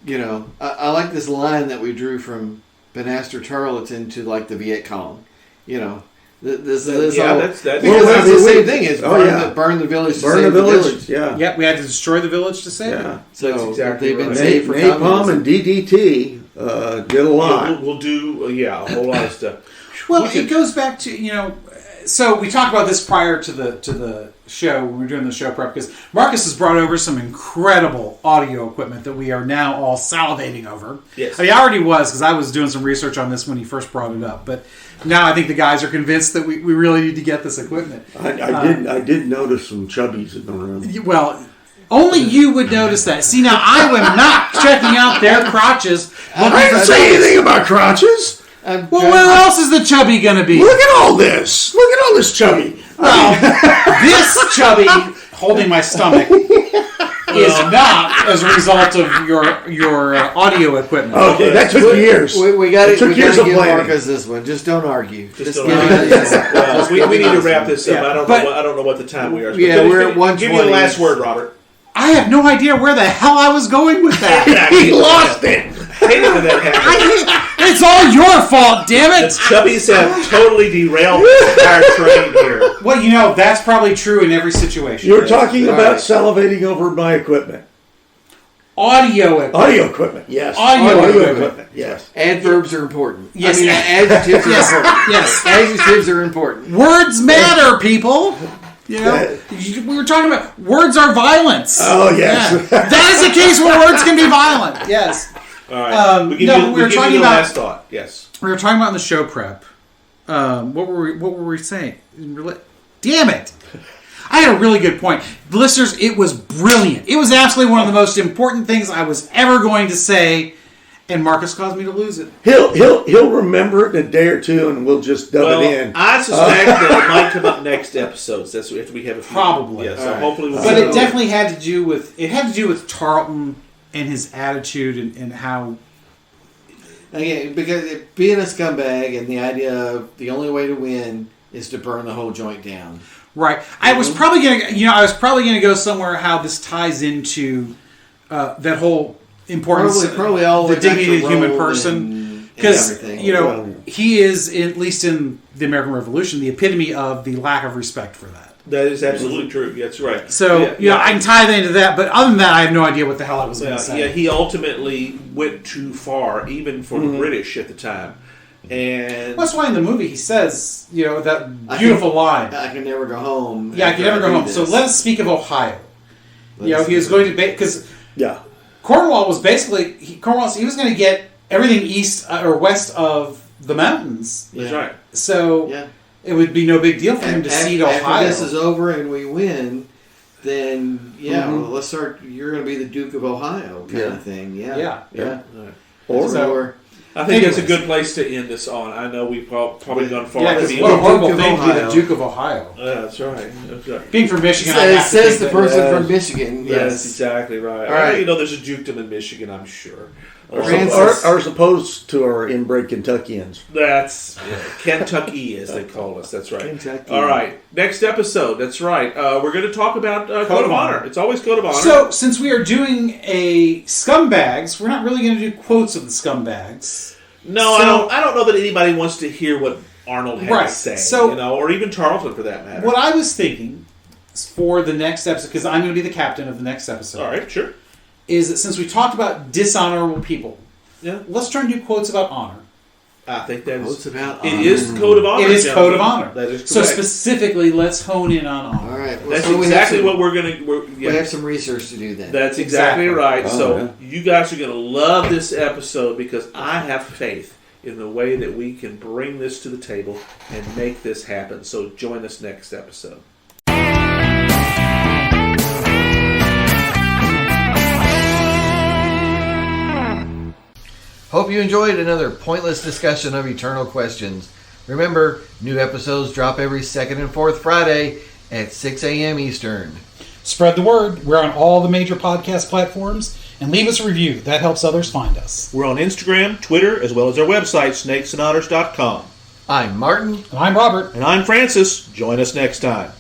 I like this line that we drew from Benaster Tarleton to like the Viet Cong. This that's because that's the same thing as burn the village to save the village. Yeah. Yep, we had to destroy the village to save it. So that's exactly they've been right. saved for Napalm and DDT did a lot. We'll do a whole lot of stuff. Well, it goes back to so we talked about this prior to the show when we were doing the show prep because Marcus has brought over some incredible audio equipment that we are now all salivating over. Yes. I mean, I already was because I was doing some research on this when he first brought it up, but now I think the guys are convinced that we really need to get this equipment. I did notice some chubbies in the room. Well, only you would notice that. See, now I am not checking out their crotches. I didn't say anything about crotches. Well, where else is the chubby going to be? Look at all this. Look at all this chubby. Well, this chubby holding my stomach is not as a result of your audio equipment. Okay, that took years. We got to give planning. Marcus this one. Just don't argue. We need to wrap this up. I don't know what the time we are. Yeah, we're at 1:20. Give me the last word, Robert. I have no idea where the hell I was going with that. He lost it. Hated when that happened. It's all your fault, damn The it! chubbies have totally derailed the entire train here. Well, that's probably true in every situation. You're talking about salivating over my equipment. Audio equipment. Audio equipment, yes. Audio equipment. Yes. Adverbs are important. Yes. I mean, adjectives are important. Yes. Adjectives are important. Words matter, people. We were talking about words are violence. Oh, yes. Yeah. That is the case where words can be violent. Yes. All right. We were talking about last thought. Yes. We were talking about in the show prep. What were we saying? Damn it! I had a really good point, listeners. It was brilliant. It was absolutely one of the most important things I was ever going to say, and Marcus caused me to lose it. He'll remember it in a day or two, and we'll just dub it in. I suspect that it might come up next episodes. That's if we have a few. Probably. Yeah. So hopefully, But it definitely had to do with Tarleton and his attitude and how. Again, because being a scumbag and the idea of the only way to win is to burn the whole joint down. Right. I was probably gonna go somewhere how this ties into that whole importance, probably all the dignity of the human person, because he is, at least in the American Revolution, the epitome of the lack of respect for that. That is absolutely true. That's right. So, I can tie that into that, but other than that, I have no idea what the hell I was going to say. Yeah, he ultimately went too far, even for the British at the time. And that's why in the movie he says, that beautiful line. I can never go home. Yeah, I can never go home. So let us speak of Ohio. He was going to... Because Cornwall was basically... He was going to get everything east or west of the mountains. That's right. So... It would be no big deal for him to cede Ohio. After this is over and we win, then well, let's start. You're going to be the Duke of Ohio, kind of thing. Yeah. Or I think that's a Anyways. good place to end this on. I know we've probably gone far. Yeah, because afield. what a horrible Duke of thing to be the Ohio. Duke of Ohio. That's right. That's right. Being from Michigan, I it have to says the think that- person from Michigan. That's Yes. exactly right. All right. You know, there's a dukedom in Michigan, I'm sure. Francis. Or as opposed to our inbred Kentuckians. That's Kentucky, as they call us. That's right. Kentucky. All right. Next episode. That's right. We're going to talk about Code of Honor. It's always Code of Honor. So, since we are doing a Scumbags, we're not really going to do quotes of the Scumbags. no, so- I don't know that anybody wants to hear what Arnold had to Right. say. So- or even Tarleton for that matter. What I was thinking for the next episode, because I'm going to be the captain of the next episode, All right. Sure. is that since we talked about dishonorable people, Yeah. let's try and do quotes about honor. I think that What's is. about It honor? is Code of Honor. It is gentlemen. Code of Honor. That is correct. So specifically, let's hone in on honor. All right. Well, That's so exactly what we we're going to. We have some research to do then. That's exactly Exactly. right. Oh, so yeah. you guys are going to love this episode because I have faith in the way that we can bring this to the table and make this happen. So join us next episode. Hope you enjoyed another pointless discussion of eternal questions. Remember, new episodes drop every second and fourth Friday at 6 a.m. Eastern. Spread the word. We're on all the major podcast platforms, and leave us a review. That helps others find us. We're on Instagram, Twitter, as well as our website, snakesandotters.com. I'm Martin. And I'm Robert. And I'm Francis. Join us next time.